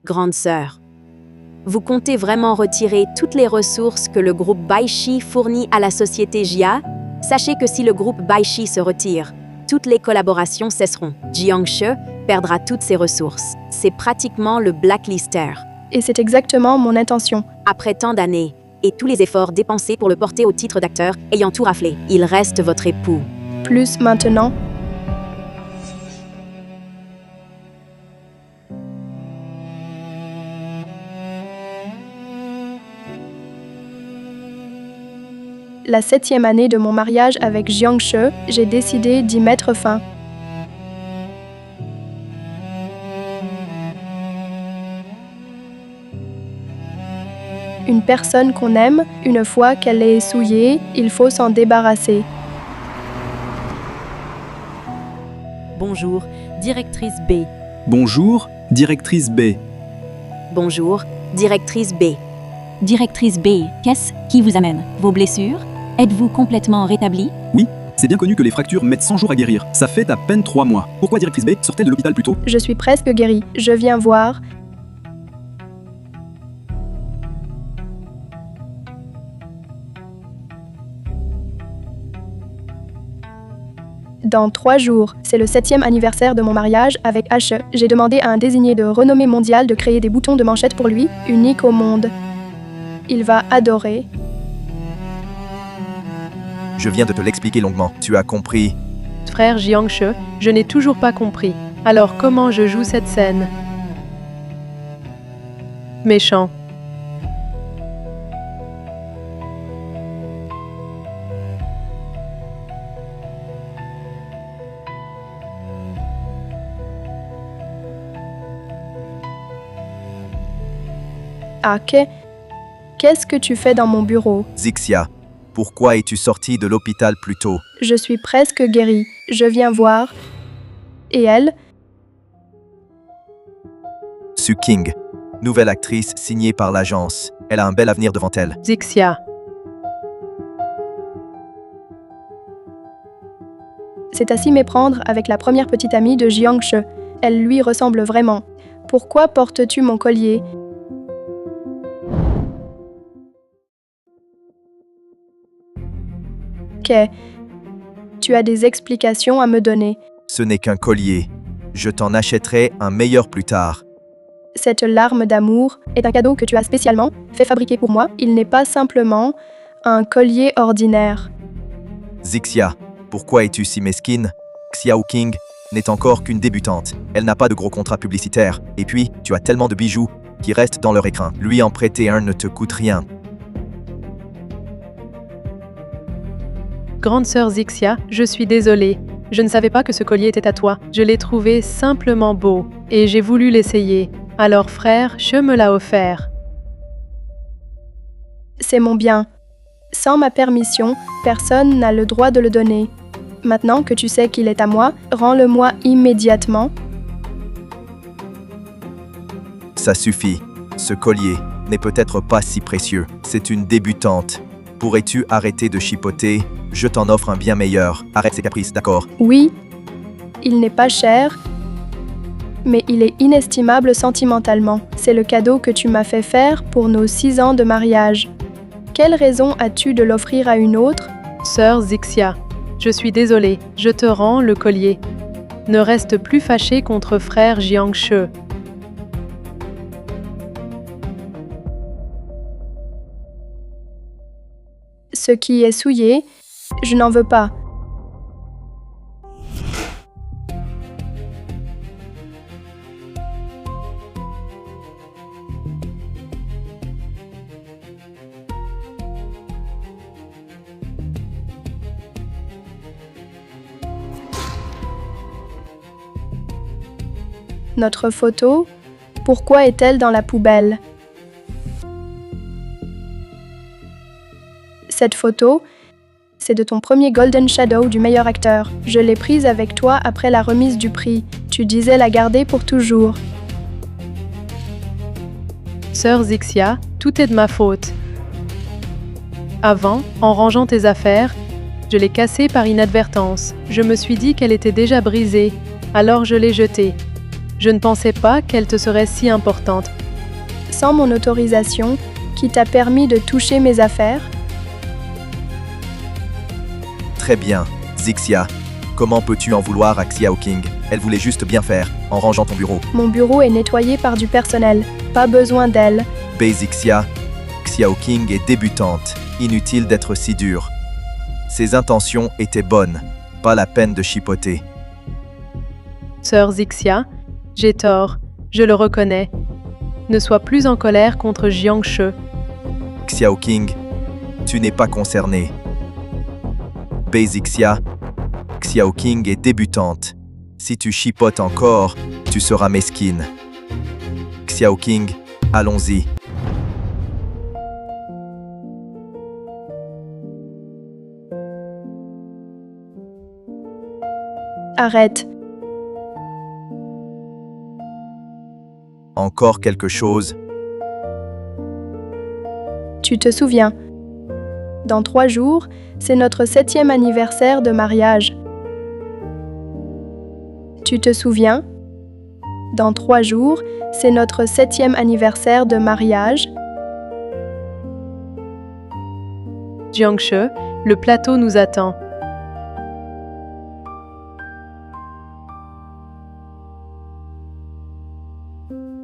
Grande sœur, vous comptez vraiment retirer toutes les ressources que le groupe Baishi fournit à la société Jia? Sachez que si le groupe Baishi se retire, toutes les collaborations cesseront. Jiangshe perdra toutes ses ressources. C'est pratiquement le blacklister. Et c'est exactement mon intention. Après tant d'années, et tous les efforts dépensés pour le porter au titre d'acteur, ayant tout raflé, il reste votre époux. Plus maintenant, la 7e année de mon mariage avec Jiangshe, j'ai décidé d'y mettre fin. Une personne qu'on aime, une fois qu'elle est souillée, il faut s'en débarrasser. Bonjour, directrice B. Bonjour, directrice B. Bonjour, directrice B. Directrice B, qu'est-ce qui vous amène? Vos blessures? Êtes-vous complètement rétablie? Oui, c'est bien connu que les fractures mettent 100 jours à guérir. Ça fait à peine 3 mois. Pourquoi directrice B sortait de l'hôpital plus tôt? Je suis presque guérie. Je viens voir. Dans 3 jours, c'est le 7e anniversaire de mon mariage avec H. J'ai demandé à un désigné de renommée mondiale de créer des boutons de manchette pour lui, unique au monde. Il va adorer. Je viens de te l'expliquer longuement. Tu as compris. Frère Jiangshe, je n'ai toujours pas compris. Alors comment je joue cette scène? Méchant. Ah, qu'est-ce que tu fais dans mon bureau? Zixia, pourquoi es-tu sortie de l'hôpital plus tôt? Je suis presque guérie. Je viens voir. Et elle? Su King, nouvelle actrice signée par l'agence. Elle a un bel avenir devant elle. Zixia. C'est à s'y méprendre avec la première petite amie de Jiangshe. Elle lui ressemble vraiment. Pourquoi portes-tu mon collier? Tu as des explications à me donner. Ce n'est qu'un collier. Je t'en achèterai un meilleur plus tard. Cette larme d'amour est un cadeau que tu as spécialement fait fabriquer pour moi. Il n'est pas simplement un collier ordinaire. Zixia, pourquoi es-tu si mesquine? Xiao King n'est encore qu'une débutante. Elle n'a pas de gros contrat publicitaire. Et puis, tu as tellement de bijoux qui restent dans leur écrin. Lui en prêter un ne te coûte rien. Grande sœur Zixia, je suis désolée. Je ne savais pas que ce collier était à toi. Je l'ai trouvé simplement beau et j'ai voulu l'essayer. Alors frère, je me l'a offert. C'est mon bien. Sans ma permission, personne n'a le droit de le donner. Maintenant que tu sais qu'il est à moi, rends-le-moi immédiatement. Ça suffit. Ce collier n'est peut-être pas si précieux. C'est une débutante. Pourrais-tu arrêter de chipoter? Je t'en offre un bien meilleur. Arrête ces caprices, d'accord? Oui, il n'est pas cher, mais il est inestimable sentimentalement. C'est le cadeau que tu m'as fait faire pour nos 6 ans de mariage. Quelle raison as-tu de l'offrir à une autre? Sœur Zixia, je suis désolée. Je te rends le collier. Ne reste plus fâché contre frère Jiangshe. Ce qui est souillé, je n'en veux pas. Notre photo, pourquoi est-elle dans la poubelle? Cette photo, c'est de ton premier Golden Shadow du meilleur acteur. Je l'ai prise avec toi après la remise du prix. Tu disais la garder pour toujours. Sœur Zixia, tout est de ma faute. Avant, en rangeant tes affaires, je l'ai cassée par inadvertance. Je me suis dit qu'elle était déjà brisée, alors je l'ai jetée. Je ne pensais pas qu'elle te serait si importante. Sans mon autorisation, qui t'a permis de toucher mes affaires? Très bien, Zixia. Comment peux-tu en vouloir à Xiao King? Elle voulait juste bien faire, en rangeant ton bureau. Mon bureau est nettoyé par du personnel. Pas besoin d'elle. Zixia, Xiao King est débutante. Inutile d'être si dur. Ses intentions étaient bonnes. Pas la peine de chipoter. Sœur Zixia, j'ai tort, je le reconnais. Ne sois plus en colère contre Jiangshi. Xiao King, tu n'es pas concerné. Zixia, Xiao King est débutante. Si tu chipotes encore, tu seras mesquine. Xiao King, allons-y. Arrête. Encore quelque chose? Tu te souviens? Dans 3 jours, c'est notre 7e anniversaire de mariage. Tu te souviens? Dans 3 jours, c'est notre 7e anniversaire de mariage. Jiangshi, le plateau nous attend.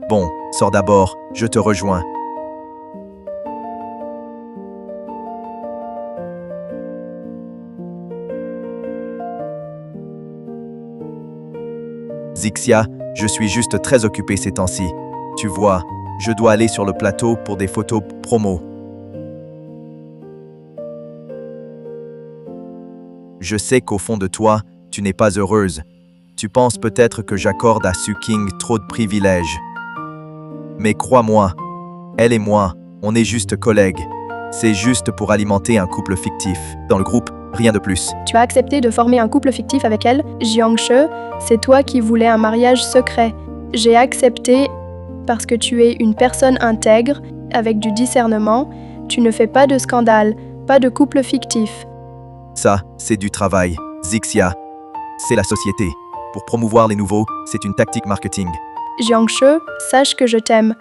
Bon, sors d'abord, je te rejoins. Zixia, je suis juste très occupé ces temps-ci. Tu vois, je dois aller sur le plateau pour des photos promo. Je sais qu'au fond de toi, tu n'es pas heureuse. Tu penses peut-être que j'accorde à Su King trop de privilèges. Mais crois-moi, elle et moi, on est juste collègues. C'est juste pour alimenter un couple fictif. Dans le groupe, rien de plus. Tu as accepté de former un couple fictif avec elle, Jiangshi. C'est toi qui voulais un mariage secret. J'ai accepté parce que tu es une personne intègre, avec du discernement. Tu ne fais pas de scandale, pas de couple fictif. Ça, c'est du travail. Zixia, c'est la société. Pour promouvoir les nouveaux, c'est une tactique marketing. Jiangshi, sache que je t'aime.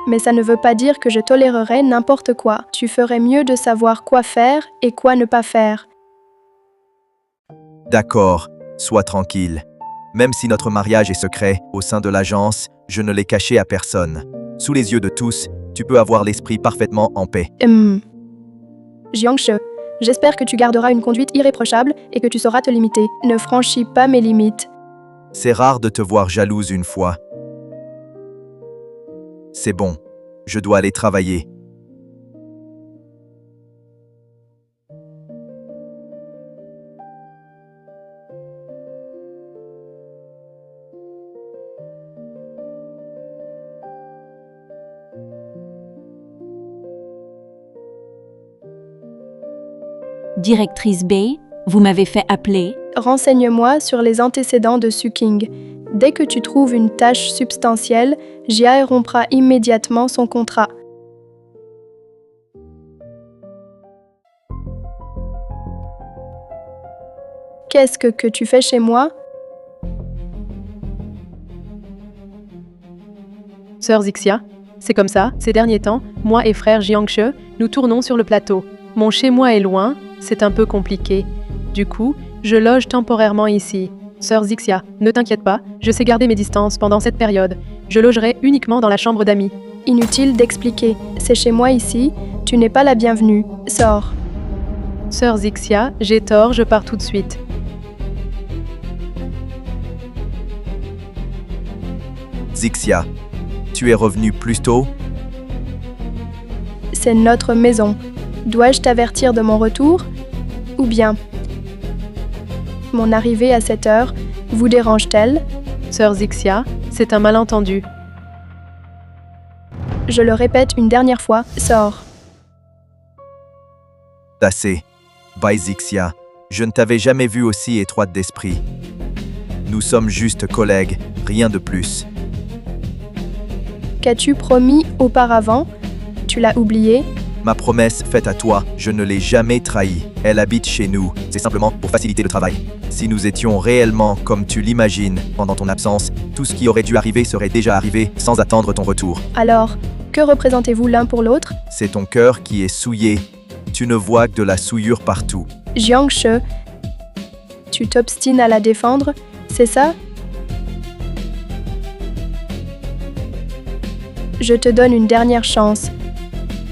Mais ça ne veut pas dire que je tolérerai n'importe quoi. Tu ferais mieux de savoir quoi faire et quoi ne pas faire. D'accord, sois tranquille. Même si notre mariage est secret, au sein de l'agence, je ne l'ai caché à personne. Sous les yeux de tous, tu peux avoir l'esprit parfaitement en paix. Jiangshi, j'espère que tu garderas une conduite irréprochable et que tu sauras te limiter. Ne franchis pas mes limites. C'est rare de te voir jalouse une fois. C'est bon, je dois aller travailler. Directrice B, vous m'avez fait appeler. Renseigne-moi sur les antécédents de Su King. Dès que tu trouves une tâche substantielle, Jia rompra immédiatement son contrat. Qu'est-ce que tu fais chez moi? Sœur Zixia, c'est comme ça, ces derniers temps, moi et frère Jiangshi, nous tournons sur le plateau. Mon chez-moi est loin, c'est un peu compliqué. Du coup, je loge temporairement ici. Sœur Zixia, ne t'inquiète pas, je sais garder mes distances pendant cette période. Je logerai uniquement dans la chambre d'amis. Inutile d'expliquer. C'est chez moi ici, tu n'es pas la bienvenue. Sors. Sœur Zixia, j'ai tort, je pars tout de suite. Zixia, tu es revenu plus tôt? C'est notre maison. Dois-je t'avertir de mon retour? Ou bien, mon arrivée à cette heure vous dérange-t-elle? Sœur Zixia, c'est un malentendu. Je le répète une dernière fois, sors. Assez. Bye Zixia, je ne t'avais jamais vue aussi étroite d'esprit. Nous sommes juste collègues, rien de plus. Qu'as-tu promis auparavant? Tu l'as oublié? Ma promesse faite à toi, je ne l'ai jamais trahie. Elle habite chez nous. C'est simplement pour faciliter le travail. Si nous étions réellement comme tu l'imagines pendant ton absence, tout ce qui aurait dû arriver serait déjà arrivé sans attendre ton retour. Alors, que représentez-vous l'un pour l'autre? C'est ton cœur qui est souillé. Tu ne vois que de la souillure partout. Jiangshi, tu t'obstines à la défendre, c'est ça? Je te donne une dernière chance.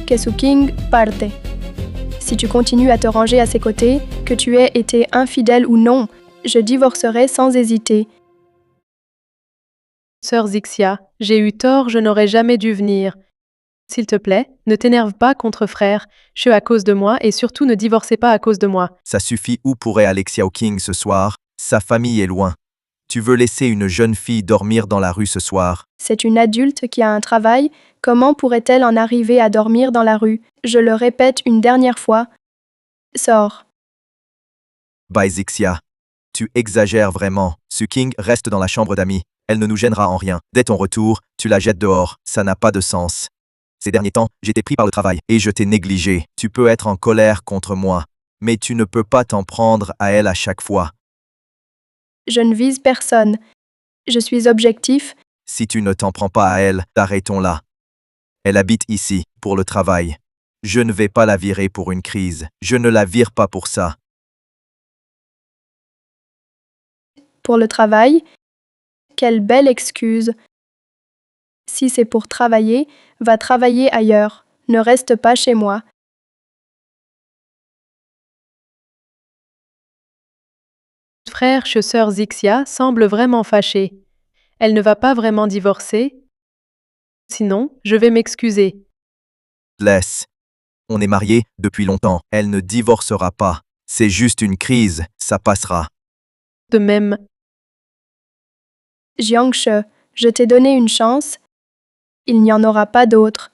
Kesuking, parte. Si tu continues à te ranger à ses côtés, que tu aies été infidèle ou non, je divorcerai sans hésiter. Sœur Zixia, j'ai eu tort, je n'aurais jamais dû venir. S'il te plaît, ne t'énerve pas contre frère, je suis à cause de moi et surtout ne divorcez pas à cause de moi. Ça suffit. Où pourrait aller Xiao King ce soir? Sa famille est loin. Tu veux laisser une jeune fille dormir dans la rue ce soir? C'est une adulte qui a un travail, comment pourrait-elle en arriver à dormir dans la rue? Je le répète une dernière fois. Sors. Bye Zixia. Tu exagères vraiment. Su King reste dans la chambre d'amis. Elle ne nous gênera en rien. Dès ton retour, tu la jettes dehors. Ça n'a pas de sens. Ces derniers temps, j'étais pris par le travail et je t'ai négligé. Tu peux être en colère contre moi, mais tu ne peux pas t'en prendre à elle à chaque fois. Je ne vise personne. Je suis objectif. Si tu ne t'en prends pas à elle, arrêtons-la. Elle habite ici, pour le travail. Je ne vais pas la virer pour une crise. Je ne la vire pas pour ça. Pour le travail? Quelle belle excuse. Si c'est pour travailler, va travailler ailleurs. Ne reste pas chez moi. Frère chez sœur Zixia semble vraiment fâchée. Elle ne va pas vraiment divorcer? Sinon, je vais m'excuser. Laisse. On est mariés depuis longtemps. Elle ne divorcera pas. C'est juste une crise, ça passera. De même, Jiangshi, je t'ai donné une chance. Il n'y en aura pas d'autre.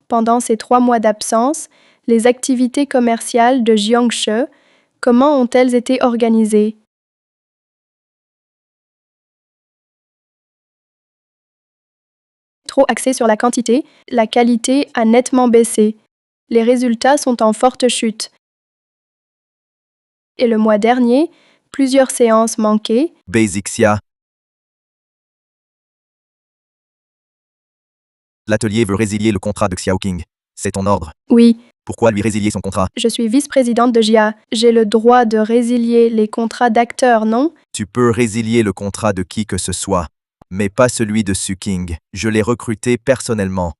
Pendant ces 3 mois d'absence, les activités commerciales de Jiangshi, comment ont-elles été organisées? Trop axé sur la quantité, la qualité a nettement baissé. Les résultats sont en forte chute. Et le mois dernier, plusieurs séances manquées. Bye Zixia. L'atelier veut résilier le contrat de Xiao King. C'est ton ordre. Oui, Pourquoi lui résilier son contrat? je suis vice-présidente de JIA. J'ai le droit de résilier les contrats d'acteurs, non? Tu peux résilier le contrat de qui que ce soit, mais pas celui de Su King. Je l'ai recruté personnellement.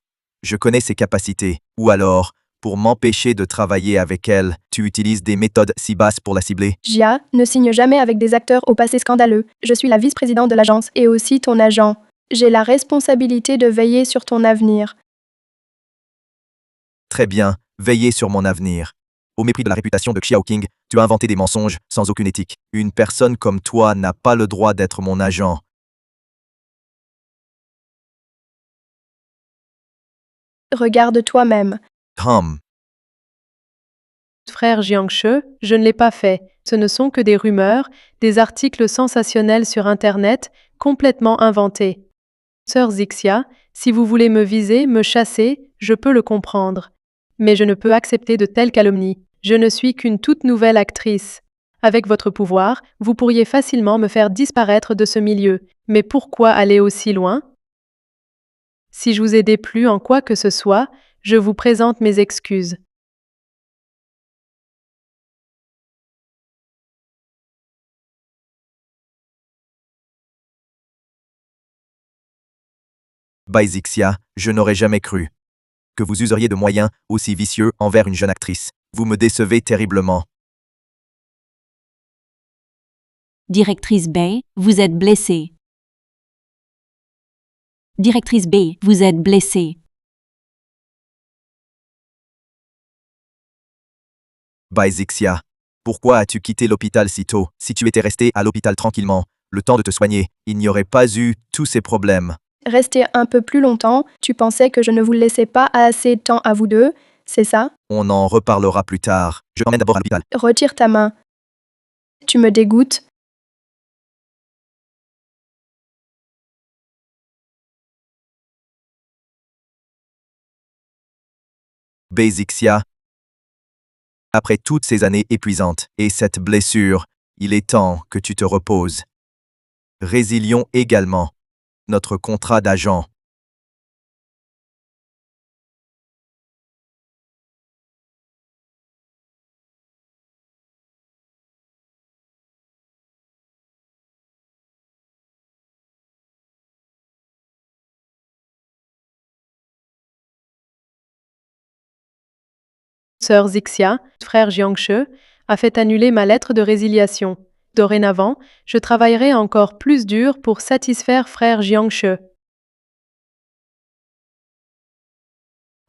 Je connais ses capacités. Ou alors, pour m'empêcher de travailler avec elle, tu utilises des méthodes si basses pour la cibler. JIA ne signe jamais avec des acteurs au passé scandaleux. Je suis la vice-présidente de l'agence et aussi ton agent. J'ai la responsabilité de veiller sur ton avenir. Très bien, veillez sur mon avenir. Au mépris de la réputation de Xiao King, tu as inventé des mensonges sans aucune éthique. Une personne comme toi n'a pas le droit d'être mon agent. Regarde toi-même. frère Jiangshi, je ne l'ai pas fait. Ce ne sont que des rumeurs, des articles sensationnels sur Internet, complètement inventés. Sœur Zixia, si vous voulez me viser, me chasser, je peux le comprendre. Mais je ne peux accepter de telles calomnies. Je ne suis qu'une toute nouvelle actrice. Avec votre pouvoir, vous pourriez facilement me faire disparaître de ce milieu. Mais pourquoi aller aussi loin? Si je vous ai déplu en quoi que ce soit, je vous présente mes excuses. Bye Zixia, je n'aurais jamais cru que vous useriez de moyens aussi vicieux envers une jeune actrice. Vous me décevez terriblement. Directrice B, vous êtes blessée. Directrice B, vous êtes blessée. Bye Zixia. Pourquoi as-tu quitté l'hôpital si tôt? Si tu étais resté à l'hôpital tranquillement, le temps de te soigner, il n'y aurait pas eu tous ces problèmes. Restez un peu plus longtemps, tu pensais que je ne vous laissais pas assez de temps à vous deux. c'est ça? On en reparlera plus tard. Je t'emmène d'abord à l'hôpital. Retire ta main. Tu me dégoûtes. Zixia. Après toutes ces années épuisantes et cette blessure, il est temps que tu te reposes. Résilions également notre contrat d'agent. Sœur Zixia, frère Jiangshe, a fait annuler ma lettre de résiliation. Dorénavant, je travaillerai encore plus dur pour satisfaire frère Jiangshe.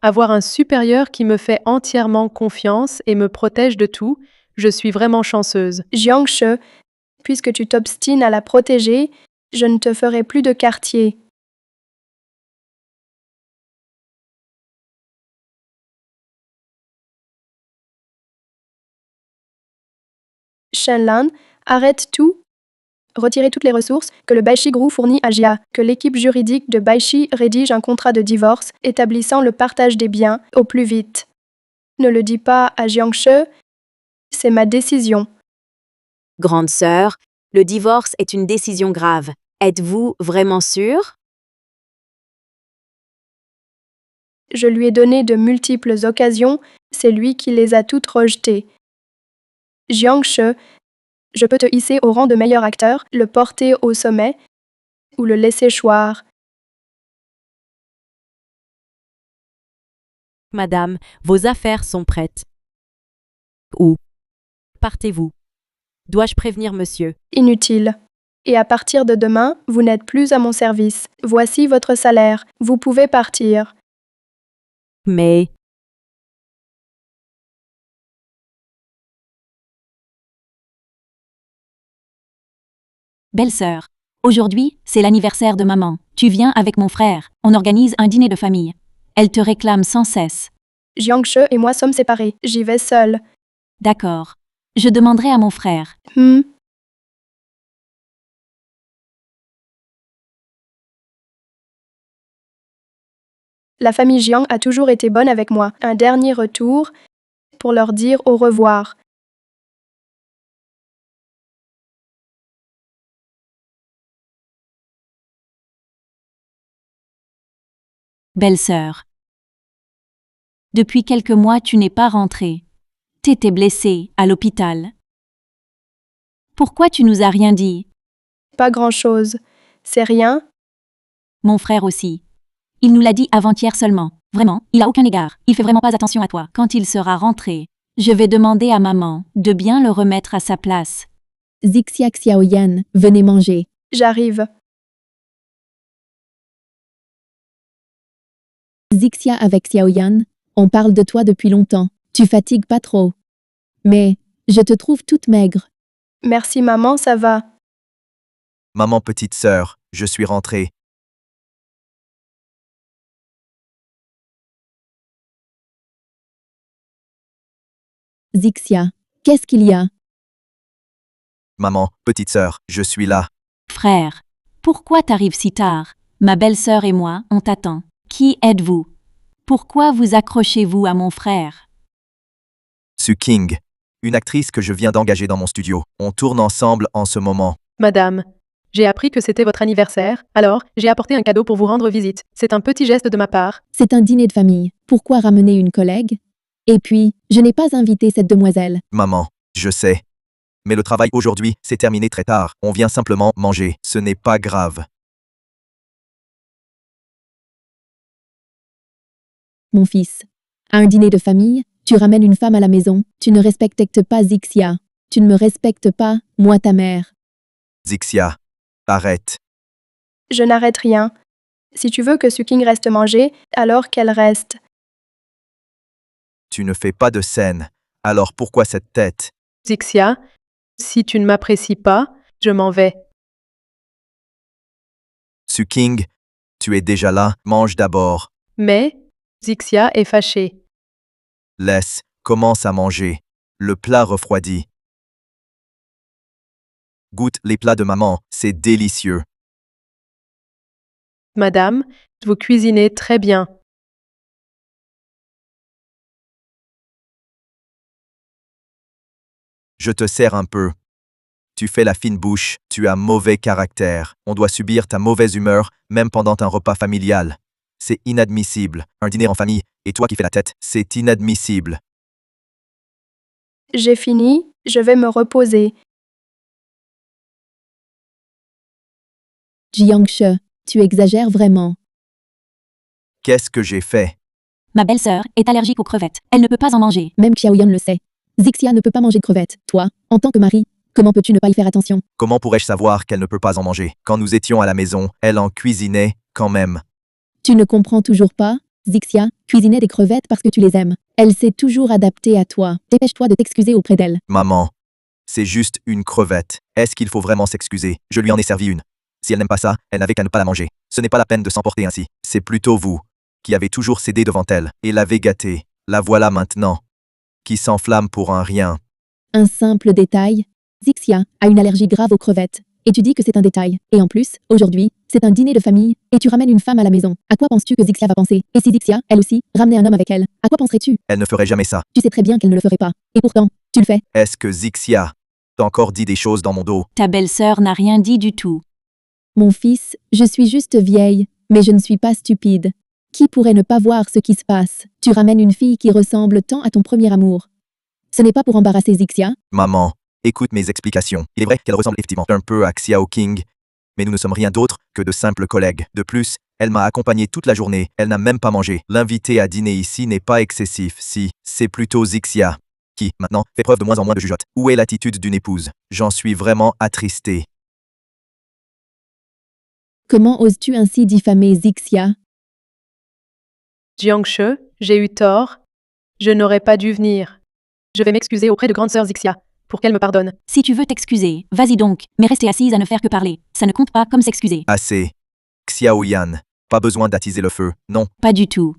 Avoir un supérieur qui me fait entièrement confiance et me protège de tout, je suis vraiment chanceuse. Jiangshe, puisque tu t'obstines à la protéger, je ne te ferai plus de quartier. Shenlan, arrête tout. Retirez toutes les ressources que le Baishi Group fournit à Jia, que l'équipe juridique de Baishi rédige un contrat de divorce établissant le partage des biens au plus vite. Ne le dis pas à Jiangshe, c'est ma décision. Grande sœur, le divorce est une décision grave. Êtes-vous vraiment sûre? Je lui ai donné de multiples occasions, c'est lui qui les a toutes rejetées. Jiangshe, je peux te hisser au rang de meilleur acteur, le porter au sommet ou le laisser choir. Madame, vos affaires sont prêtes. Où partez-vous? Dois-je prévenir monsieur? Inutile. Et à partir de demain, vous n'êtes plus à mon service. Voici votre salaire. Vous pouvez partir. Mais Belle-sœur, aujourd'hui, c'est l'anniversaire de maman. Tu viens avec mon frère. On organise un dîner de famille. Elle te réclame sans cesse. Jiangshe et moi sommes séparés. J'y vais seule. D'accord. Je demanderai à mon frère. La famille Jiang a toujours été bonne avec moi. Un dernier retour pour leur dire au revoir. Belle-sœur. Depuis quelques mois, tu n'es pas rentrée. T'étais blessée à l'hôpital. Pourquoi tu nous as rien dit? Pas grand-chose. C'est rien. Mon frère aussi. Il nous l'a dit avant-hier seulement. Vraiment, il a aucun égard. Il fait vraiment pas attention à toi. Quand il sera rentré, je vais demander à maman de bien le remettre à sa place. Zixia Xiaoyan, venez manger. J'arrive. Zixia avec Xiaoyan, on parle de toi depuis longtemps. Tu fatigues pas trop. Mais, je te trouve toute maigre. Merci maman, ça va. Maman petite sœur, je suis rentrée. Zixia, qu'est-ce qu'il y a? Maman, petite sœur, je suis là. Frère, pourquoi t'arrives si tard? Ma belle-sœur et moi, on t'attend. Qui êtes-vous? Pourquoi vous accrochez-vous à mon frère? Su King, une actrice que je viens d'engager dans mon studio. On tourne ensemble en ce moment. Madame, j'ai appris que c'était votre anniversaire, alors j'ai apporté un cadeau pour vous rendre visite. C'est un petit geste de ma part. C'est un dîner de famille. Pourquoi ramener une collègue? Et puis, je n'ai pas invité cette demoiselle. Maman, je sais. Mais le travail aujourd'hui s'est terminé très tard. On vient simplement manger. Ce n'est pas grave. Mon fils. À un dîner de famille, tu ramènes une femme à la maison. Tu ne respectes pas Zixia. Tu ne me respectes pas, moi ta mère. Zixia, arrête. Je n'arrête rien. Si tu veux que Suking reste manger, alors qu'elle reste. Tu ne fais pas de scène. Alors pourquoi cette tête? Zixia, si tu ne m'apprécies pas, je m'en vais. Su King, tu es déjà là, mange d'abord. Mais, Zixia est fâchée. Laisse, commence à manger. Le plat refroidit. Goûte les plats de maman, c'est délicieux. Madame, vous cuisinez très bien. Je te sers un peu. Tu fais la fine bouche, tu as mauvais caractère. On doit subir ta mauvaise humeur, même pendant un repas familial. C'est inadmissible. Un dîner en famille, et toi qui fais la tête, c'est inadmissible. J'ai fini, je vais me reposer. Jiangshi, tu exagères vraiment. Qu'est-ce que j'ai fait? Ma belle-sœur est allergique aux crevettes. Elle ne peut pas en manger. Même Xiaoyan le sait. Zixia ne peut pas manger de crevettes. Toi, en tant que mari, comment peux-tu ne pas y faire attention? Comment pourrais-je savoir qu'elle ne peut pas en manger? Quand nous étions à la maison, elle en cuisinait, quand même. Tu ne comprends toujours pas? Zixia cuisinait des crevettes parce que tu les aimes. Elle s'est toujours adaptée à toi. Dépêche-toi de t'excuser auprès d'elle. Maman, c'est juste une crevette. Est-ce qu'il faut vraiment s'excuser? Je lui en ai servi une. Si elle n'aime pas ça, elle n'avait qu'à ne pas la manger. Ce n'est pas la peine de s'emporter ainsi. C'est plutôt vous, qui avez toujours cédé devant elle, et l'avez gâtée. La voilà maintenant, qui s'enflamme pour un rien. Un simple détail. Zixia a une allergie grave aux crevettes. Et tu dis que c'est un détail. Et en plus, aujourd'hui, c'est un dîner de famille, et tu ramènes une femme à la maison. À quoi penses-tu que Zixia va penser? Et si Zixia, elle aussi, ramenait un homme avec elle, à quoi penserais-tu? Elle ne ferait jamais ça. Tu sais très bien qu'elle ne le ferait pas. Et pourtant, tu le fais. Est-ce que Zixia t'a encore dit des choses dans mon dos? Ta belle-sœur n'a rien dit du tout. Mon fils, je suis juste vieille, mais je ne suis pas stupide. Qui pourrait ne pas voir ce qui se passe? Tu ramènes une fille qui ressemble tant à ton premier amour. Ce n'est pas pour embarrasser Zixia. Maman, écoute mes explications. Il est vrai qu'elle ressemble effectivement un peu à Xiao King, mais nous ne sommes rien d'autre que de simples collègues. De plus, elle m'a accompagné toute la journée, elle n'a même pas mangé. L'invité à dîner ici n'est pas excessif, si, c'est plutôt Zixia, qui, maintenant, fait preuve de moins en moins de jugeote. Où est l'attitude d'une épouse? J'en suis vraiment attristé. Comment oses-tu ainsi diffamer Zixia? Jiangshi, j'ai eu tort. Je n'aurais pas dû venir. Je vais m'excuser auprès de grande sœur Zixia, pour qu'elle me pardonne. Si tu veux t'excuser, vas-y donc, mais rester assise à ne faire que parler. Ça ne compte pas comme s'excuser. Assez. Xiao Yan, pas besoin d'attiser le feu, non. Pas du tout.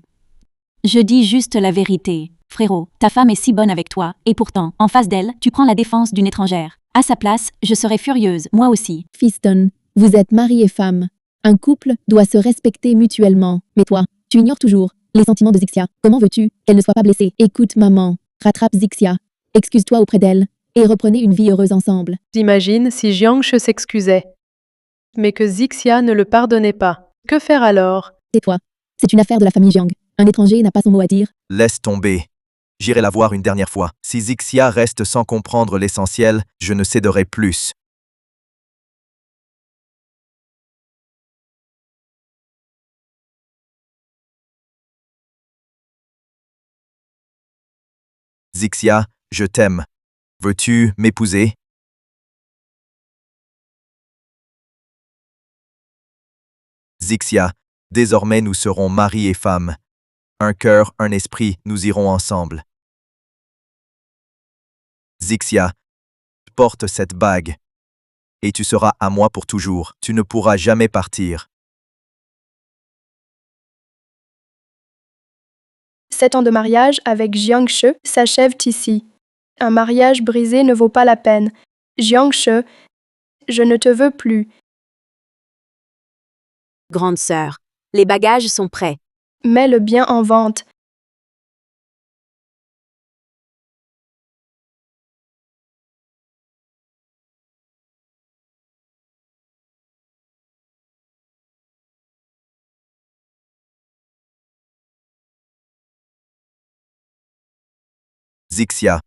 Je dis juste la vérité. Frérot, ta femme est si bonne avec toi, et pourtant, en face d'elle, tu prends la défense d'une étrangère. À sa place, je serais furieuse, moi aussi. Fiston, vous êtes mari et femme. Un couple doit se respecter mutuellement. Mais toi, tu ignores toujours les sentiments de Zixia. Comment veux-tu qu'elle ne soit pas blessée? Écoute maman, rattrape Zixia. Excuse-toi auprès d'elle, et reprenez une vie heureuse ensemble. J'imagine si Jiangshi s'excusait, mais que Zixia ne le pardonnait pas. Que faire alors? Tais-toi. C'est une affaire de la famille Jiang. Un étranger n'a pas son mot à dire. Laisse tomber. J'irai la voir une dernière fois. Si Zixia reste sans comprendre l'essentiel, je ne céderai plus. Zixia, je t'aime. Veux-tu m'épouser? Zixia, désormais nous serons mari et femme. Un cœur, un esprit, nous irons ensemble. Zixia, porte cette bague. Et tu seras à moi pour toujours. Tu ne pourras jamais partir. 7 ans de mariage avec Jiangshi s'achèvent ici. Un mariage brisé ne vaut pas la peine. Jiangshi, je ne te veux plus. Grande sœur, les bagages sont prêts. Mets le bien en vente. Zixia.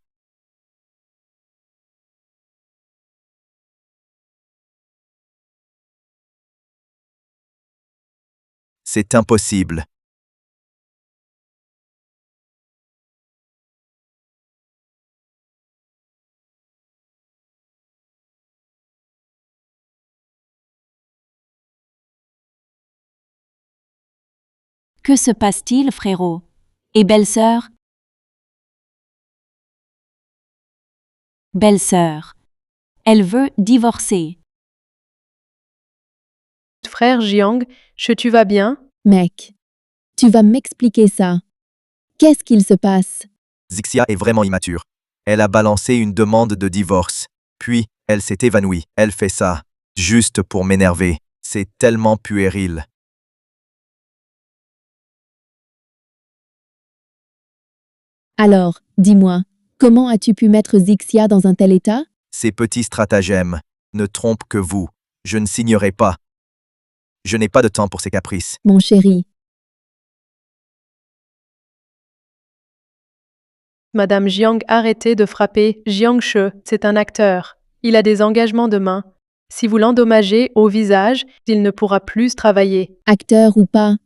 C'est impossible. Que se passe-t-il, frérot? Et belle-sœur? Belle-sœur. Elle veut divorcer. Frère Jiang, tu vas bien? Mec, tu vas m'expliquer ça. Qu'est-ce qu'il se passe? Zixia est vraiment immature. Elle a balancé une demande de divorce. Puis, elle s'est évanouie. Elle fait ça, juste pour m'énerver. C'est tellement puéril. Alors, dis-moi, comment as-tu pu mettre Zixia dans un tel état? Ces petits stratagèmes ne trompent que vous. Je ne signerai pas. Je n'ai pas de temps pour ces caprices. Mon chéri, Madame Jiang, arrêtez de frapper. Jiangche, c'est un acteur. Il a des engagements demain. Si vous l'endommagez au visage, il ne pourra plus travailler. acteur ou pas,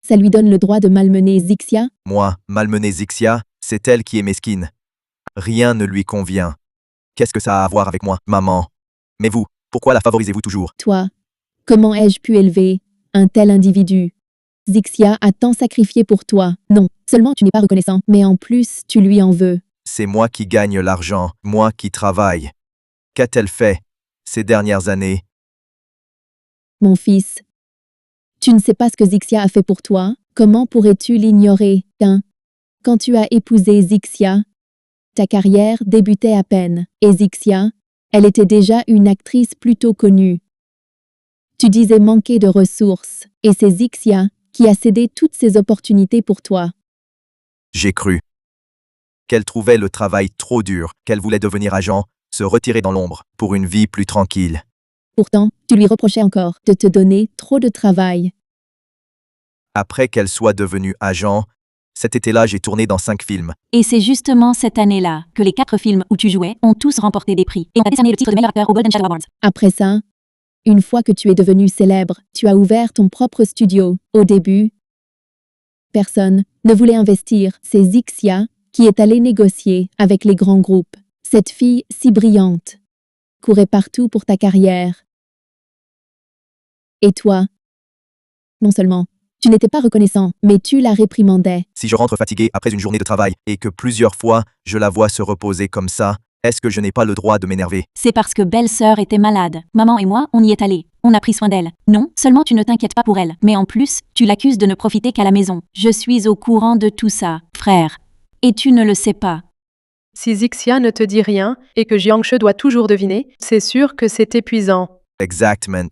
ça lui donne le droit de malmener Zixia? Moi, malmener Zixia, c'est elle qui est mesquine. Rien ne lui convient. Qu'est-ce que ça a à voir avec moi, maman? Mais vous, pourquoi la favorisez-vous toujours? Toi, comment ai-je pu élever un tel individu? Zixia a tant sacrifié pour toi. Non, seulement tu n'es pas reconnaissant, mais en plus, tu lui en veux. C'est moi qui gagne l'argent, moi qui travaille. Qu'a-t-elle fait ces dernières années? Mon fils, tu ne sais pas ce que Zixia a fait pour toi? Comment pourrais-tu l'ignorer? Quand tu as épousé Zixia, ta carrière débutait à peine. Et Zixia, elle était déjà une actrice plutôt connue. Tu disais manquer de ressources, et c'est Zixia qui a cédé toutes ces opportunités pour toi. J'ai cru qu'elle trouvait le travail trop dur, qu'elle voulait devenir agent, se retirer dans l'ombre, pour une vie plus tranquille. Pourtant, tu lui reprochais encore de te donner trop de travail. Après qu'elle soit devenue agent, cet été-là, j'ai tourné dans 5 films. Et c'est justement cette année-là que les 4 films où tu jouais ont tous remporté des prix. Et on a décerné le titre de meilleur acteur aux Golden Shadow Awards. Après ça, une fois que tu es devenu célèbre, tu as ouvert ton propre studio. Au début, personne ne voulait investir. C'est Zixia qui est allée négocier avec les grands groupes. Cette fille si brillante courait partout pour ta carrière. Et toi, non seulement tu n'étais pas reconnaissant, mais tu la réprimandais. Si je rentre fatigué après une journée de travail et que plusieurs fois je la vois se reposer comme ça, est-ce que je n'ai pas le droit de m'énerver? C'est parce que belle-sœur était malade. Maman et moi, on y est allés. On a pris soin d'elle. Non, seulement tu ne t'inquiètes pas pour elle, mais en plus, tu l'accuses de ne profiter qu'à la maison. Je suis au courant de tout ça, frère. Et tu ne le sais pas. Si Zixia ne te dit rien et que Jiangche doit toujours deviner, c'est sûr que c'est épuisant. Exactement.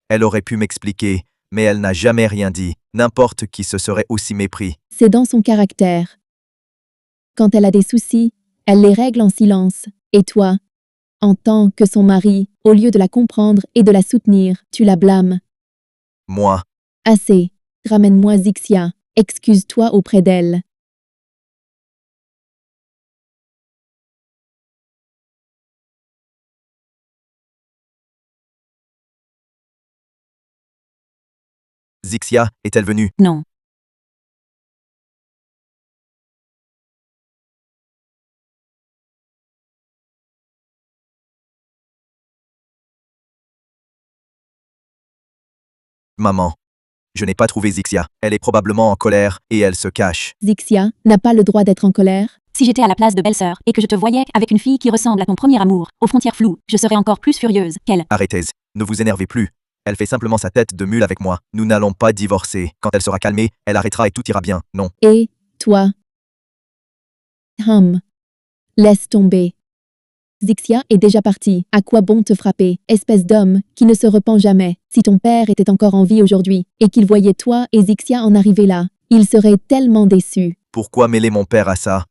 Elle aurait pu m'expliquer, mais elle n'a jamais rien dit. N'importe qui se serait aussi mépris. C'est dans son caractère. Quand elle a des soucis, elle les règle en silence. Et toi, en tant que son mari, au lieu de la comprendre et de la soutenir, tu la blâmes. Moi, Assez. Ramène-moi Zixia. Excuse-toi auprès d'elle. Zixia, est-elle venue? Non. Maman. Je n'ai pas trouvé Zixia. Elle est probablement en colère et elle se cache. Zixia n'a pas le droit d'être en colère. Si j'étais à la place de belle-sœur et que je te voyais avec une fille qui ressemble à ton premier amour, aux frontières floues, je serais encore plus furieuse qu'elle. Arrêtez. Ne vous énervez plus. Elle fait simplement sa tête de mule avec moi. Nous n'allons pas divorcer. Quand elle sera calmée, elle arrêtera et tout ira bien. Non. Et, toi? Laisse tomber. Zixia est déjà partie. À quoi bon te frapper, espèce d'homme qui ne se repent jamais? Si ton père était encore en vie aujourd'hui et qu'il voyait toi et Zixia en arriver là, il serait tellement déçu. Pourquoi mêler mon père à ça?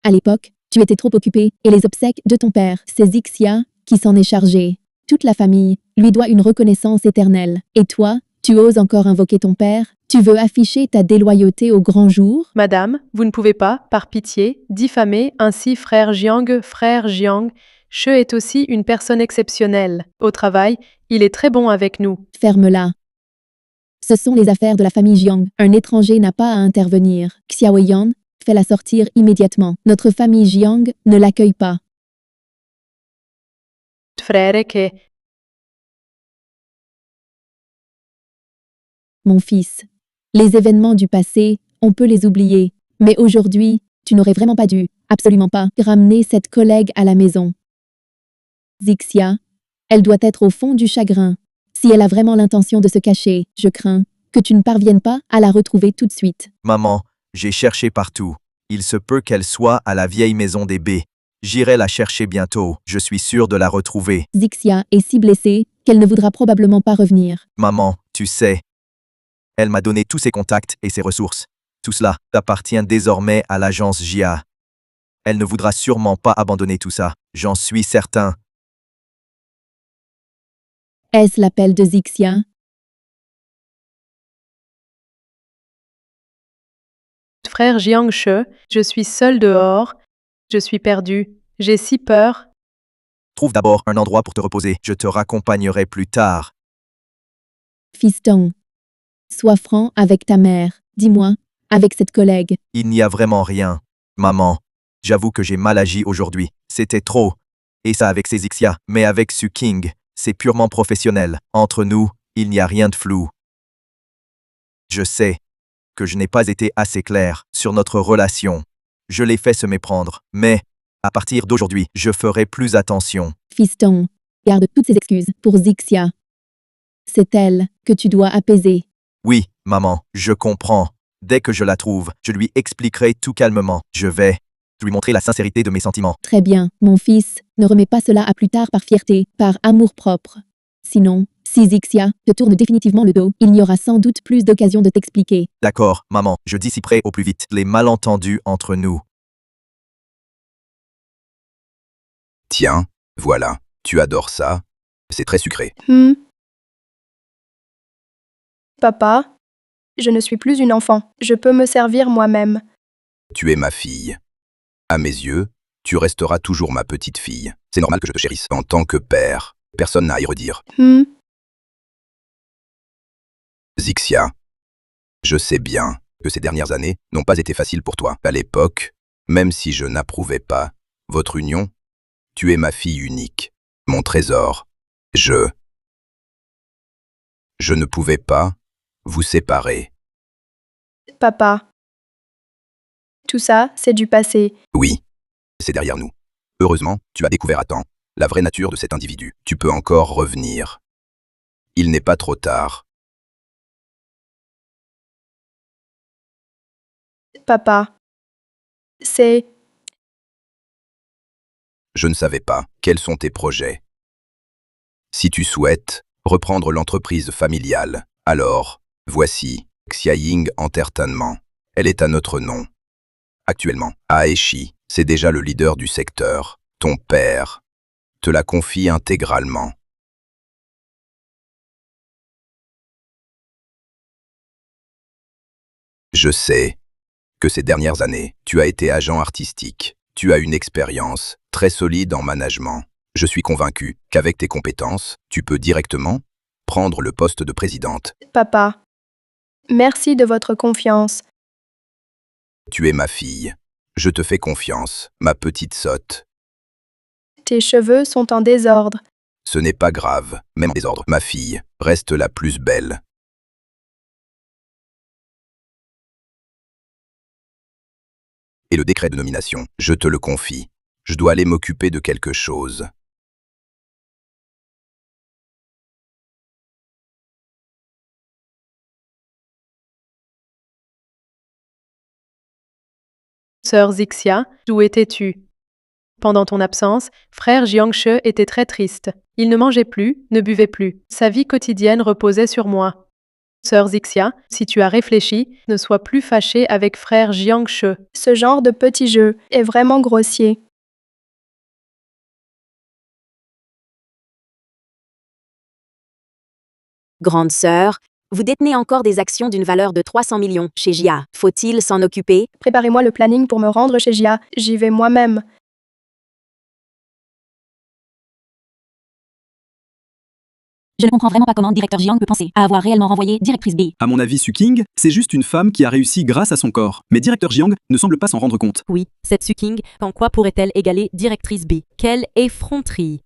À l'époque, tu étais trop occupé et les obsèques de ton père, c'est Zixia qui s'en est chargée. Toute la famille lui doit une reconnaissance éternelle. Et toi, tu oses encore invoquer ton père? Tu veux afficher ta déloyauté au grand jour? Madame, vous ne pouvez pas, par pitié, diffamer ainsi frère Jiang. Frère Jiang, Che est aussi une personne exceptionnelle. Au travail, il est très bon avec nous. Ferme-la. Ce sont les affaires de la famille Jiang. Un étranger n'a pas à intervenir. Xiao Yan, fais-la sortir immédiatement. Notre famille Jiang ne l'accueille pas. Frère que... Mon fils, les événements du passé, on peut les oublier. Mais aujourd'hui, tu n'aurais vraiment pas dû, absolument pas, ramener cette collègue à la maison. Zixia, elle doit être au fond du chagrin. Si elle a vraiment l'intention de se cacher, je crains que tu ne parviennes pas à la retrouver tout de suite. Maman, J'ai cherché partout. Il se peut qu'elle soit à la vieille maison des baies. J'irai la chercher bientôt. Je suis sûr de la retrouver. Zixia est si blessée qu'elle ne voudra probablement pas revenir. Maman, tu sais. Elle m'a donné tous ses contacts et ses ressources. Tout cela appartient désormais à l'agence JIA. Elle ne voudra sûrement pas abandonner tout ça. J'en suis certain. Est-ce l'appel de Zixia? Frère Jiangche, je suis seul dehors. Je suis perdu. J'ai si peur. Trouve d'abord un endroit pour te reposer. Je te raccompagnerai plus tard. Fiston. Sois franc avec ta mère. Dis-moi, avec cette collègue. Il n'y a vraiment rien. Maman, j'avoue que j'ai mal agi aujourd'hui. C'était trop. Et ça avec ces Xia. Mais avec Su King, c'est purement professionnel. Entre nous, il n'y a rien de flou. Je sais que je n'ai pas été assez clair sur notre relation. Je l'ai fait se méprendre, mais à partir d'aujourd'hui, je ferai plus attention. Fiston, garde toutes ces excuses pour Zixia. C'est elle que tu dois apaiser. Oui, maman, je comprends. Dès que je la trouve, je lui expliquerai tout calmement. Je vais lui montrer la sincérité de mes sentiments. Très bien, mon fils, ne remets pas cela à plus tard par fierté, par amour-propre. Sinon, si Zixia te tourne définitivement le dos, il y aura sans doute plus d'occasions de t'expliquer. D'accord, maman, je dissiperai au plus vite les malentendus entre nous. Tiens, voilà, tu adores ça. C'est très sucré. Papa, je ne suis plus une enfant. Je peux me servir moi-même. Tu es ma fille. À mes yeux, tu resteras toujours ma petite fille. C'est normal que je te chérisse. En tant que père, personne n'a à y redire. Zixia, je sais bien que ces dernières années n'ont pas été faciles pour toi. À l'époque, même si je n'approuvais pas votre union, tu es ma fille unique, mon trésor. Je ne pouvais pas vous séparer. Papa. Tout ça, c'est du passé. Oui, c'est derrière nous. Heureusement, tu as découvert à temps la vraie nature de cet individu. Tu peux encore revenir. Il n'est pas trop tard. Papa. C'est... Je ne savais pas quels sont tes projets. Si tu souhaites reprendre l'entreprise familiale, alors, voici Xia Ying Entertainment. Elle est à notre nom. Actuellement, Aeshi, c'est déjà le leader du secteur. Ton père te la confie intégralement. Je sais que ces dernières années, tu as été agent artistique. Tu as une expérience très solide en management. Je suis convaincu qu'avec tes compétences, tu peux directement prendre le poste de présidente. Papa. Merci de votre confiance. Tu es ma fille. Je te fais confiance, ma petite sotte. Tes cheveux sont en désordre. Ce n'est pas grave, même en désordre. Ma fille reste la plus belle. Et le décret de nomination, je te le confie. Je dois aller m'occuper de quelque chose. Sœur Zixia, où étais-tu? Pendant ton absence, frère Jiangche était très triste. Il ne mangeait plus, ne buvait plus. Sa vie quotidienne reposait sur moi. Sœur Zixia, si tu as réfléchi, ne sois plus fâchée avec frère Jiangche. Ce genre de petit jeu est vraiment grossier. Grande sœur, vous détenez encore des actions d'une valeur de 300 millions chez JIA. Faut-il s'en occuper? Préparez-moi le planning pour me rendre chez JIA. J'y vais moi-même. Je ne comprends vraiment pas comment directeur Jiang peut penser à avoir réellement renvoyé directrice B. À mon avis, Su King, c'est juste une femme qui a réussi grâce à son corps. Mais directeur Jiang ne semble pas s'en rendre compte. Oui, cette Su King, en quoi pourrait-elle égaler directrice B? Quelle effronterie!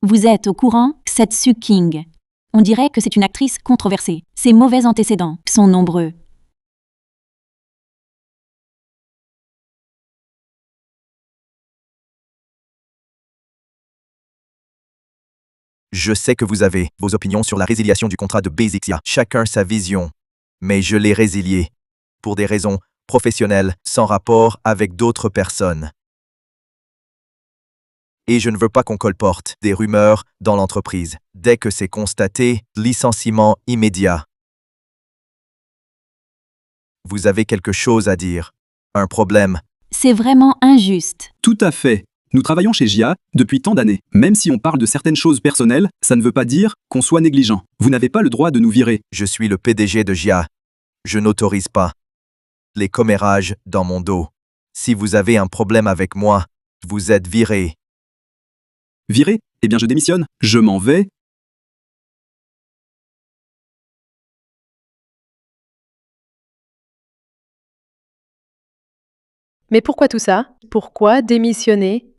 Vous êtes au courant, cette Su King. On dirait que c'est une actrice controversée. Ses mauvais antécédents sont nombreux. Je sais que vous avez vos opinions sur la résiliation du contrat de Zixia. Chacun sa vision. Mais je l'ai résilié pour des raisons professionnel, sans rapport avec d'autres personnes. Et je ne veux pas qu'on colporte des rumeurs dans l'entreprise. Dès que c'est constaté, licenciement immédiat. Vous avez quelque chose à dire? Un problème? C'est vraiment injuste. Tout à fait. Nous travaillons chez JIA depuis tant d'années. Même si on parle de certaines choses personnelles, ça ne veut pas dire qu'on soit négligent. Vous n'avez pas le droit de nous virer. Je suis le PDG de JIA. Je n'autorise pas les commérages dans mon dos. Si vous avez un problème avec moi, vous êtes viré. Viré? Eh bien je démissionne. Je m'en vais. Mais pourquoi tout ça? Pourquoi démissionner?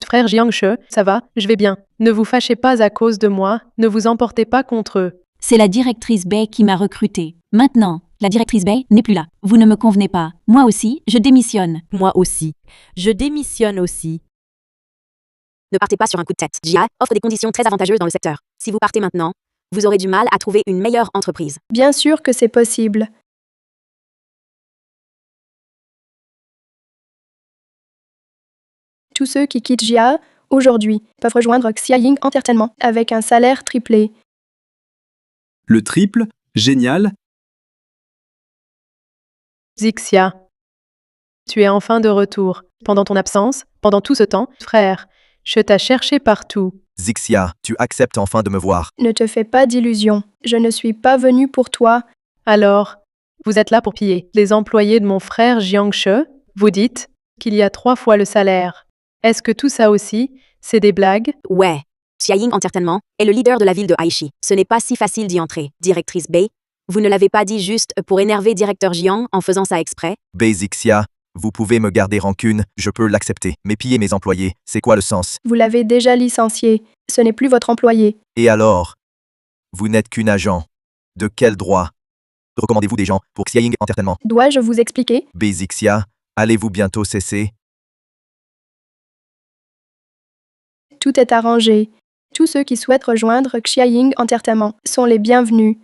Frère Jiangche, ça va, je vais bien. Ne vous fâchez pas à cause de moi, ne vous emportez pas contre eux. C'est la directrice Bay qui m'a recruté. Maintenant, la directrice Bay n'est plus là. Vous ne me convenez pas. Moi aussi, je démissionne. Moi aussi. Je démissionne aussi. Ne partez pas sur un coup de tête. JIA offre des conditions très avantageuses dans le secteur. Si vous partez maintenant, vous aurez du mal à trouver une meilleure entreprise. Bien sûr que c'est possible. Tous ceux qui quittent JIA aujourd'hui peuvent rejoindre Xiaoying Entertainment avec un salaire triplé. Le triple? Génial. Zixia. Tu es enfin de retour. Pendant ton absence, pendant tout ce temps, frère, je t'ai cherché partout. Zixia, tu acceptes enfin de me voir. Ne te fais pas d'illusions. Je ne suis pas venu pour toi. Alors, vous êtes là pour piller les employés de mon frère Jiangche? Vous dites qu'il y a 3 fois le salaire. Est-ce que tout ça aussi, c'est des blagues? Ouais. Xiaoying Entertainment est le leader de la ville de Aichi. Ce n'est pas si facile d'y entrer. Directrice Bay, vous ne l'avez pas dit juste pour énerver directeur Jiang en faisant ça exprès? Zixia, vous pouvez me garder rancune, je peux l'accepter. Mais piller mes employés, c'est quoi le sens? Vous l'avez déjà licencié. Ce n'est plus votre employé. Et alors? Vous n'êtes qu'une agent. De quel droit? Recommandez-vous des gens pour Xiaoying Entertainment? Dois-je vous expliquer? Zixia, allez-vous bientôt cesser? Tout est arrangé. Tous ceux qui souhaitent rejoindre Xiaoying Entertainment sont les bienvenus.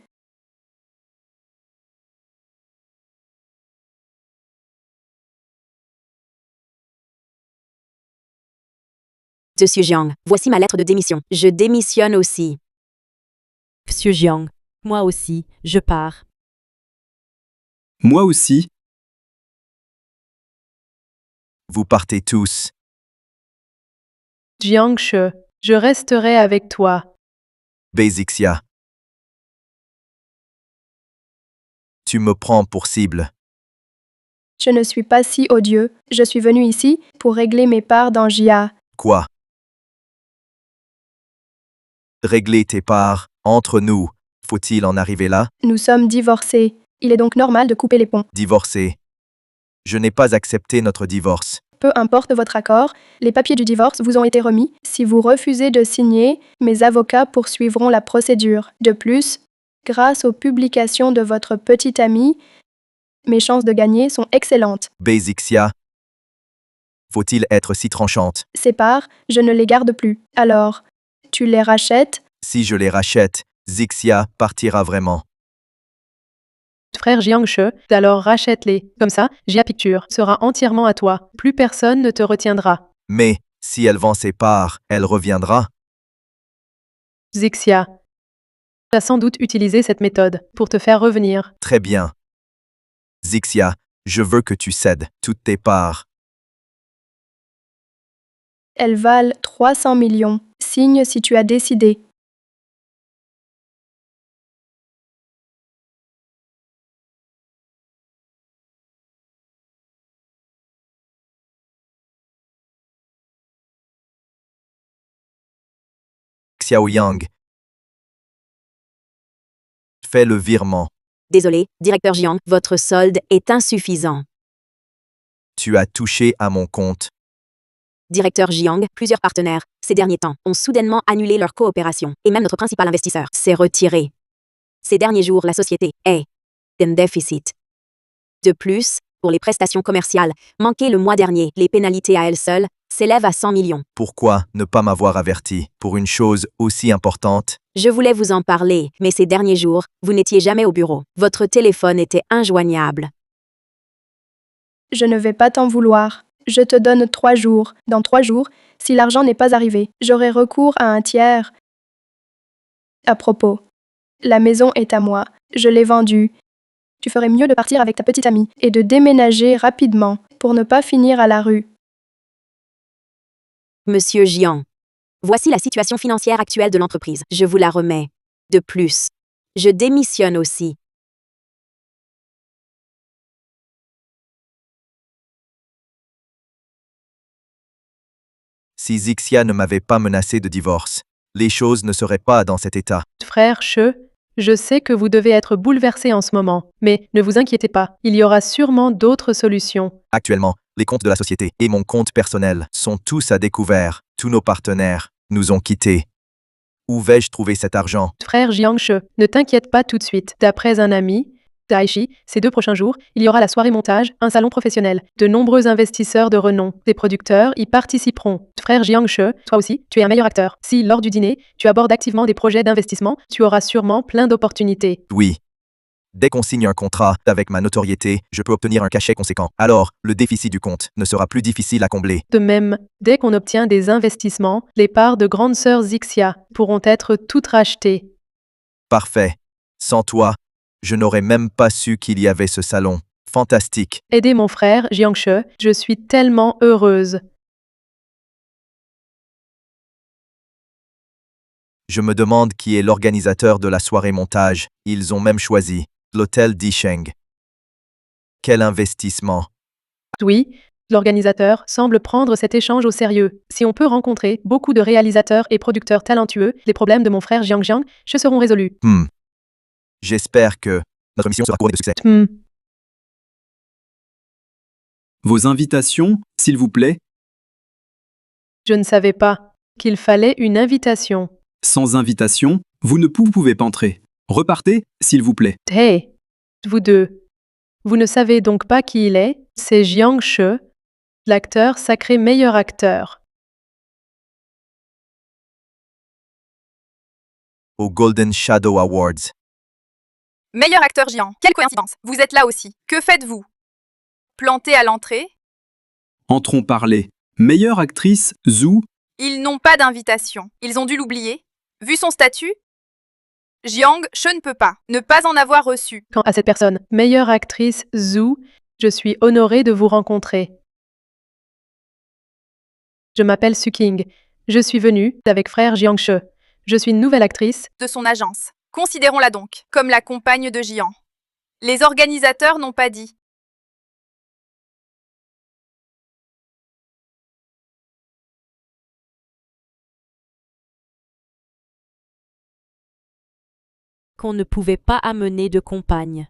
Monsieur Jiang, voici ma lettre de démission. Je démissionne aussi. Monsieur Jiang. Moi aussi, je pars. Moi aussi. Vous partez tous. Jiangche, je resterai avec toi. Zixia. Tu me prends pour cible. Je ne suis pas si odieux. Je suis venu ici pour régler mes parts dans JIA. Quoi? Régler tes parts, entre nous. Faut-il en arriver là? Nous sommes divorcés. Il est donc normal de couper les ponts. Divorcer. Je n'ai pas accepté notre divorce. Peu importe votre accord, les papiers du divorce vous ont été remis. Si vous refusez de signer, mes avocats poursuivront la procédure. De plus, grâce aux publications de votre petite amie, mes chances de gagner sont excellentes. Zixia. Faut-il être si tranchante? Ces parts, je ne les garde plus. Alors, tu les rachètes? Si je les rachète, Zixia partira vraiment. Frère Jiangche, alors rachète-les. Comme ça, JIA Picture sera entièrement à toi. Plus personne ne te retiendra. Mais, si elle vend ses parts, elle reviendra. Zixia. Tu as sans doute utilisé cette méthode pour te faire revenir. Très bien. Zixia, je veux que tu cèdes toutes tes parts. Elles valent 300 millions. Signe si tu as décidé. Xiaoyang. Fais le virement. Désolé, directeur Jiang, votre solde est insuffisant. Tu as touché à mon compte. Directeur Jiang, plusieurs partenaires, ces derniers temps, ont soudainement annulé leur coopération. Et même notre principal investisseur s'est retiré. Ces derniers jours, la société est en déficit. De plus, pour les prestations commerciales, manquées le mois dernier, les pénalités à elles seules s'élèvent à 100 millions. Pourquoi ne pas m'avoir averti pour une chose aussi importante? Je voulais vous en parler, mais ces derniers jours, vous n'étiez jamais au bureau. Votre téléphone était injoignable. Je ne vais pas t'en vouloir. Je te donne 3 jours. Dans 3 jours, si l'argent n'est pas arrivé, j'aurai recours à un tiers. À propos, la maison est à moi. Je l'ai vendue. Tu ferais mieux de partir avec ta petite amie et de déménager rapidement pour ne pas finir à la rue. Monsieur Jiang. Voici la situation financière actuelle de l'entreprise. Je vous la remets. De plus, je démissionne aussi. Si Zixia ne m'avait pas menacé de divorce, les choses ne seraient pas dans cet état. Frère Che, je sais que vous devez être bouleversé en ce moment, mais ne vous inquiétez pas, il y aura sûrement d'autres solutions. Actuellement, les comptes de la société et mon compte personnel sont tous à découvert. Tous nos partenaires nous ont quittés. Où vais-je trouver cet argent? Frère Jiangche, ne t'inquiète pas tout de suite. D'après un ami, Daichi, ces 2 prochains jours, il y aura la soirée montage, un salon professionnel. De nombreux investisseurs de renom, des producteurs y participeront. Frère Jiangche, toi aussi, tu es un meilleur acteur. Si, lors du dîner, tu abordes activement des projets d'investissement, tu auras sûrement plein d'opportunités. Oui. Dès qu'on signe un contrat avec ma notoriété, je peux obtenir un cachet conséquent. Alors, le déficit du compte ne sera plus difficile à combler. De même, dès qu'on obtient des investissements, les parts de grande sœur Zixia pourront être toutes rachetées. Parfait. Sans toi, je n'aurais même pas su qu'il y avait ce salon. Fantastique. Aidez mon frère Jiangche, je suis tellement heureuse. Je me demande qui est l'organisateur de la soirée montage. Ils ont même choisi l'hôtel Disheng. Quel investissement. Oui, l'organisateur semble prendre cet échange au sérieux. Si on peut rencontrer beaucoup de réalisateurs et producteurs talentueux, les problèmes de mon frère Jiang seront résolus. J'espère que notre mission sera couronnée de succès. Vos invitations, s'il vous plaît. Je ne savais pas qu'il fallait une invitation. Sans invitation, vous ne pouvez pas entrer. Repartez, s'il vous plaît. Hey, vous deux. Vous ne savez donc pas qui il est? C'est Jiang She, l'acteur sacré meilleur acteur. Aux Golden Shadow Awards. Meilleur acteur Jiang, quelle coïncidence. Vous êtes là aussi. Que faites-vous? Planté à l'entrée? Entrons parler. Meilleure actrice, Zhu. Ils n'ont pas d'invitation. Ils ont dû l'oublier. Vu son statut, Jiang She ne peut pas ne pas en avoir reçu. Quant à cette personne, meilleure actrice Zhu, je suis honorée de vous rencontrer. Je m'appelle Su King. Je suis venue avec frère Jiangche. Je suis une nouvelle actrice De son agence. Considérons-la donc comme la compagne de Jiang. Les organisateurs n'ont pas dit. Qu'on ne pouvait pas amener de compagne.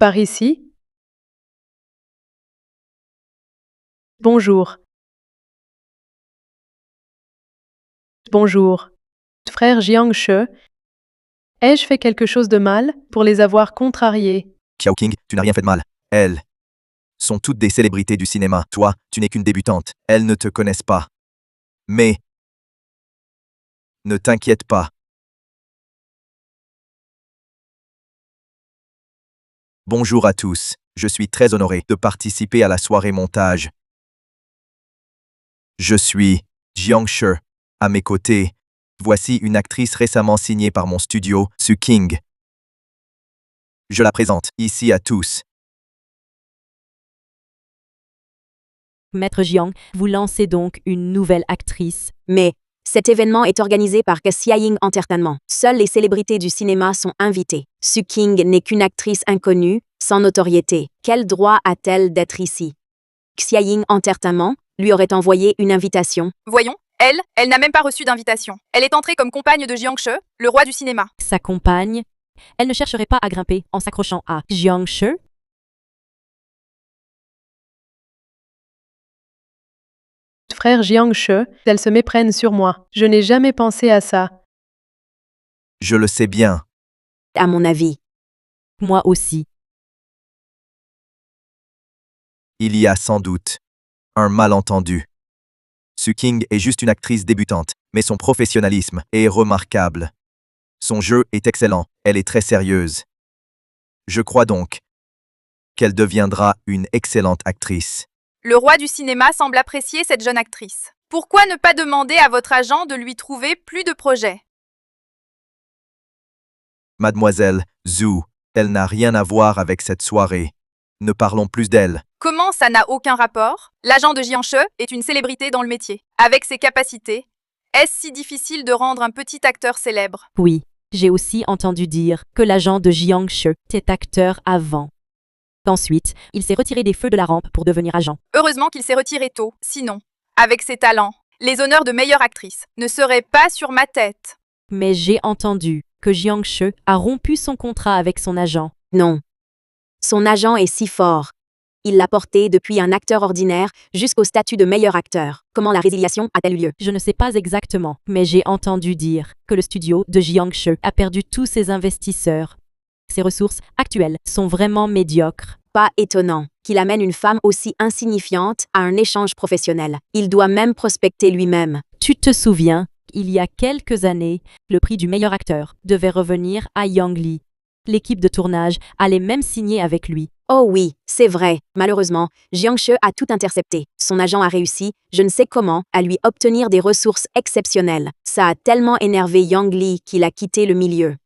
par ici. Bonjour. Bonjour. Frère Jiangche, ai-je fait quelque chose de mal pour les avoir contrariés? Xiao King, tu n'as rien fait de mal. Elles sont toutes des célébrités du cinéma. Toi, tu n'es qu'une débutante. Elles ne te connaissent pas. Mais ne t'inquiète pas. Bonjour à tous. Je suis très honoré de participer à la soirée montage. Je suis Jiang She. À mes côtés, voici une actrice récemment signée par mon studio, Su King. Je la présente ici à tous. Maître Jiang, vous lancez donc une nouvelle actrice. Mais cet événement est organisé par Xiaoying Entertainment. Seules les célébrités du cinéma sont invitées. Su King n'est qu'une actrice inconnue, sans notoriété. Quel droit a-t-elle d'être ici? Xiaoying Entertainment lui aurait envoyé une invitation. Voyons, elle n'a même pas reçu d'invitation. Elle est entrée comme compagne de Jiang She, le roi du cinéma. Sa compagne, elle ne chercherait pas à grimper en s'accrochant à Jiang She? Frère Jiangche, elles se méprennent sur moi. Je n'ai jamais pensé à ça. Je le sais bien. À mon avis. Moi aussi. Il y a sans doute Un malentendu. Su King est juste une actrice débutante, mais son professionnalisme est remarquable. Son jeu est excellent, elle est très sérieuse. Je crois donc qu'elle deviendra une excellente actrice. Le roi du cinéma semble apprécier cette jeune actrice. Pourquoi ne pas demander à votre agent de lui trouver plus de projets? Mademoiselle Zhu, elle n'a rien à voir avec cette soirée. Ne parlons plus d'elle. Comment ça n'a aucun rapport? L'agent de Jiang She est une célébrité dans le métier. Avec ses capacités, est-ce si difficile de rendre un petit acteur célèbre? Oui, j'ai aussi entendu dire que l'agent de Jiang She était acteur avant. Ensuite, il s'est retiré des feux de la rampe pour devenir agent. Heureusement qu'il s'est retiré tôt, sinon, avec ses talents, les honneurs de meilleure actrice ne seraient pas sur ma tête. Mais j'ai entendu que Jiang She a rompu son contrat avec son agent. Non. Son agent est si fort. Il l'a porté depuis un acteur ordinaire jusqu'au statut de meilleur acteur. Comment la résiliation a-t-elle eu lieu? Je ne sais pas exactement, mais j'ai entendu dire que le studio de Jiang She a perdu tous ses investisseurs. Ses ressources actuelles sont vraiment médiocres. Pas étonnant qu'il amène une femme aussi insignifiante à un échange professionnel. Il doit même prospecter lui-même. Tu te souviens, il y a quelques années, le prix du meilleur acteur devait revenir à Yang Li. L'équipe de tournage allait même signer avec lui. Oh oui, c'est vrai. Malheureusement, Jiang She a tout intercepté. Son agent a réussi, je ne sais comment, à lui obtenir des ressources exceptionnelles. Ça a tellement énervé Yang Li qu'il a quitté le milieu.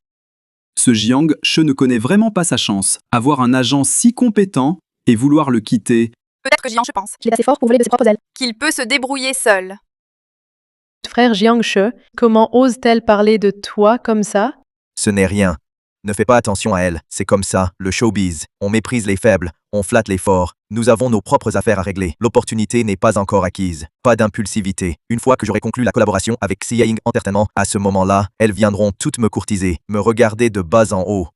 Ce Jiang She ne connaît vraiment pas sa chance. Avoir un agent si compétent et vouloir le quitter. Peut-être que Jiang She pense qu'il est assez fort pour voler de ses propres ailes. qu'il peut se débrouiller seul. Frère Jiang She, comment ose-t-elle parler de toi comme ça? Ce n'est rien. Ne fais pas attention à elle, c'est comme ça, le showbiz. On méprise les faibles, on flatte les forts. Nous avons nos propres affaires à régler. L'opportunité n'est pas encore acquise. Pas d'impulsivité. Une fois que j'aurai conclu la collaboration avec Xiaoying Entertainment, à ce moment-là, elles viendront toutes me courtiser, me regarder de bas en haut.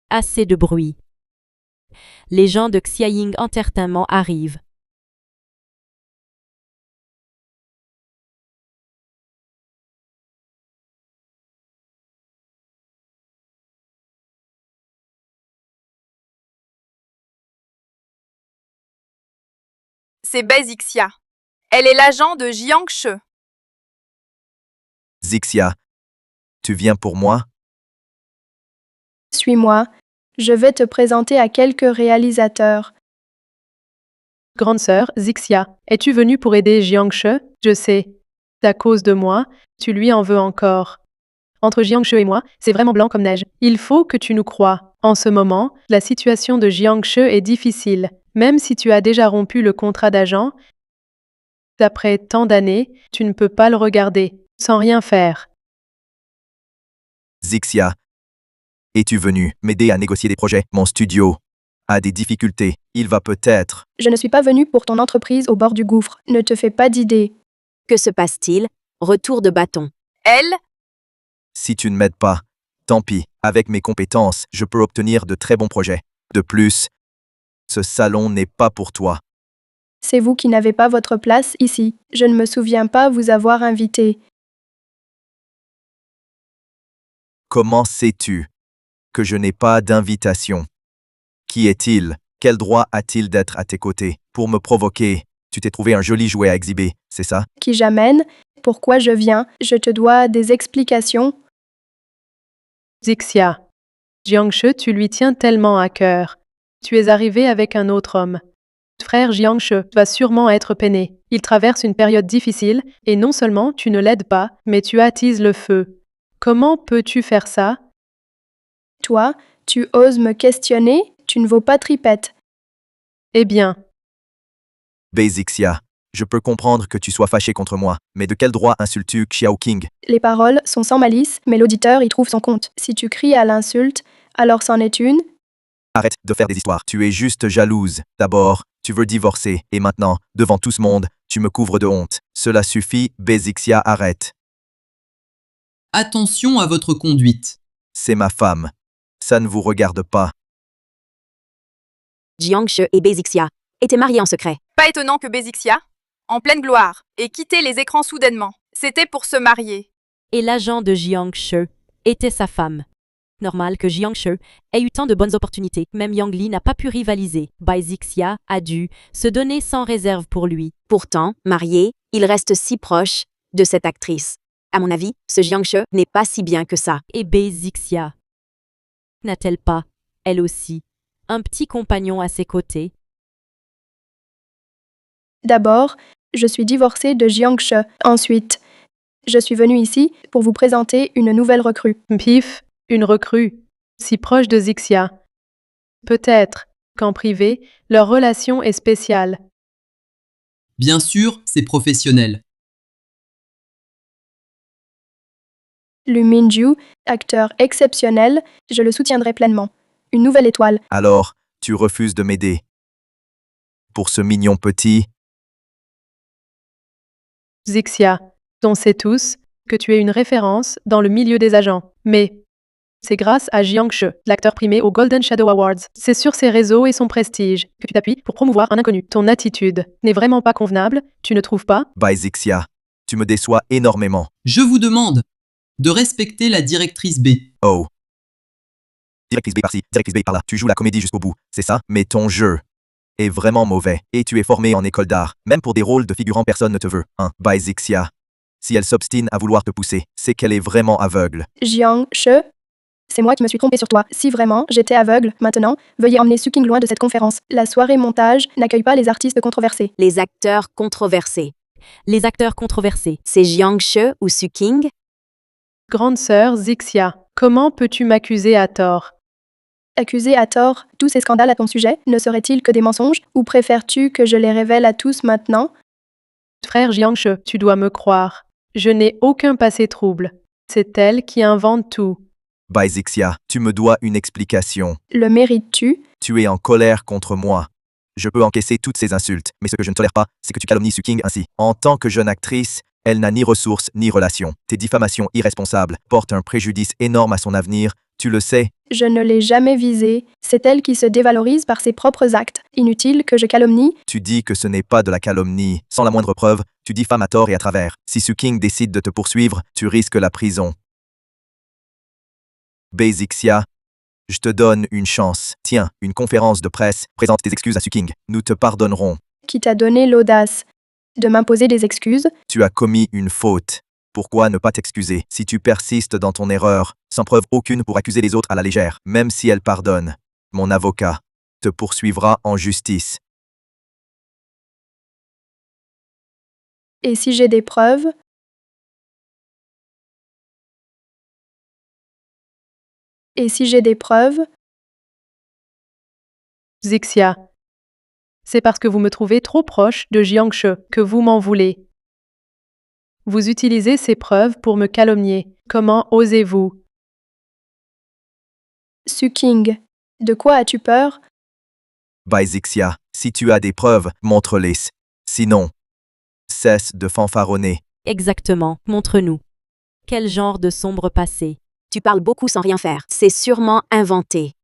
Assez de bruit. Les gens de Xiaoying Entertainment arrivent. C'est Bezixia. Elle est l'agent de Jiang She. Zixia, tu viens pour moi? Suis-moi. Je vais te présenter à quelques réalisateurs. Grande sœur, Zixia, es-tu venue pour aider Jiang She? Je sais. À cause de moi, tu lui en veux encore. Entre Jiang She et moi, c'est vraiment blanc comme neige. Il faut que tu nous crois. En ce moment, la situation de Jiang She est difficile. Même si tu as déjà rompu le contrat d'agent, après tant d'années, tu ne peux pas le regarder, sans rien faire. Zixia, es-tu venu m'aider à négocier des projets? Mon studio a des difficultés. Il va peut-être... Je ne suis pas venu pour ton entreprise au bord du gouffre. Ne te fais pas d'idées. Que se passe-t-il? Retour de bâton. Elle, Si tu ne m'aides pas, tant pis. Avec mes compétences, je peux obtenir de très bons projets. De plus, ce salon n'est pas pour toi. C'est vous qui n'avez pas votre place ici. Je ne me souviens pas vous avoir invité. Comment sais-tu que je n'ai pas d'invitation? Qui est-il? Quel droit a-t-il d'être à tes côtés? Pour me provoquer, tu t'es trouvé un joli jouet à exhiber, c'est ça? Qui j'amène? Pourquoi je viens? Je te dois des explications. Zixia, Jiang She, tu lui tiens tellement à cœur. Tu es arrivé avec un autre homme. Frère Jiang She va sûrement être peiné. Il traverse une période difficile et non seulement tu ne l'aides pas, mais tu attises le feu. Comment peux-tu faire ça? Toi, tu oses me questionner? Tu ne vaux pas tripette. Eh bien, Bezixia, je peux comprendre que tu sois fâché contre moi, mais de quel droit insultes-tu Xiao King? Les paroles sont sans malice, mais l'auditeur y trouve son compte. Si tu cries à l'insulte, alors c'en est une. Arrête de faire des histoires. Tu es juste jalouse. D'abord, tu veux divorcer, et maintenant, devant tout ce monde, tu me couvres de honte. Cela suffit, Bezixia, arrête. Attention à votre conduite. C'est ma femme. Ça ne vous regarde pas. Jiang She et Bezixia étaient mariés en secret. pas étonnant que Bezixia, en pleine gloire, ait quitté les écrans soudainement. C'était pour se marier. Et l'agent de Jiang She était sa femme. Normal que Jiangshi ait eu tant de bonnes opportunités. Même Yang Li n'a pas pu rivaliser. Bai Zixia a dû se donner sans réserve pour lui. Pourtant, marié, il reste si proche de cette actrice. À mon avis, ce Jiangshi n'est pas si bien que ça. Et Bai Zixia n'a-t-elle pas, elle aussi, un petit compagnon à ses côtés? D'abord, je suis divorcée de Jiangshi. Ensuite, je suis venue ici pour vous présenter une nouvelle recrue. Pif, une recrue, si proche de Zixia. Peut-être qu'en privé, leur relation est spéciale. Bien sûr, c'est professionnel. Lu Minju, acteur exceptionnel, je le soutiendrai pleinement. Une nouvelle étoile. Alors, tu refuses de m'aider. Pour ce mignon petit, Zixia, on sait tous que tu es une référence dans le milieu des agents. Mais c'est grâce à Jiangshi, l'acteur primé aux Golden Shadow Awards. C'est sur ses réseaux et son prestige que tu t'appuies pour promouvoir un inconnu. Ton attitude n'est vraiment pas convenable, tu ne trouves pas? Bai Zixia, tu me déçois énormément. Je vous demande de respecter la directrice B. Oh. Directrice B par-ci, directrice B par-là. Tu joues la comédie jusqu'au bout, c'est ça? Mais ton jeu est vraiment mauvais. Et tu es formé en école d'art. Même pour des rôles de figurant, personne ne te veut. Hein, Bai Zixia. Si elle s'obstine à vouloir te pousser, c'est qu'elle est vraiment aveugle. Jiangshi, c'est moi qui me suis trompée sur toi. Si vraiment j'étais aveugle, maintenant, veuillez emmener Suking loin de cette conférence. La soirée montage n'accueille pas les artistes controversés. Les acteurs controversés. Les acteurs controversés. C'est Jiangshi ou Suking? Grande sœur Zixia, comment peux-tu m'accuser à tort? Accuser à tort tous ces scandales à ton sujet, ne seraient-ils que des mensonges? Ou préfères-tu que je les révèle à tous maintenant? Frère Jiangshi, tu dois me croire. Je n'ai aucun passé trouble. C'est elle qui invente tout. Bai Zixia, tu me dois une explication. Le mérites-tu? Tu es en colère contre moi. Je peux encaisser toutes ces insultes, mais ce que je ne tolère pas, c'est que tu calomnies Suking ainsi. En tant que jeune actrice, elle n'a ni ressources ni relations. Tes diffamations irresponsables portent un préjudice énorme à son avenir, tu le sais. Je ne l'ai jamais visée. C'est elle qui se dévalorise par ses propres actes. Inutile que je calomnie. Tu dis que ce n'est pas de la calomnie. Sans la moindre preuve, tu diffames à tort et à travers. Si Suking décide de te poursuivre, tu risques la prison. Bai Zixia, je te donne une chance. Tiens, une conférence de presse, présente tes excuses à Suking. Nous te pardonnerons. Qui t'a donné l'audace de m'imposer des excuses? Tu as commis une faute. Pourquoi ne pas t'excuser? Si tu persistes dans ton erreur, sans preuve aucune pour accuser les autres à la légère, même si elle pardonne, mon avocat te poursuivra en justice. Et si j'ai des preuves? Et si j'ai des preuves? Zixia, c'est parce que vous me trouvez trop proche de Jiangshi que vous m'en voulez. Vous utilisez ces preuves pour me calomnier. Comment osez-vous? Suking, de quoi as-tu peur? Bai Zixia, si tu as des preuves, montre-les. Sinon, cesse de fanfaronner. Exactement, montre-nous. Quel genre de sombre passé? Tu parles beaucoup sans rien faire. C'est sûrement inventé.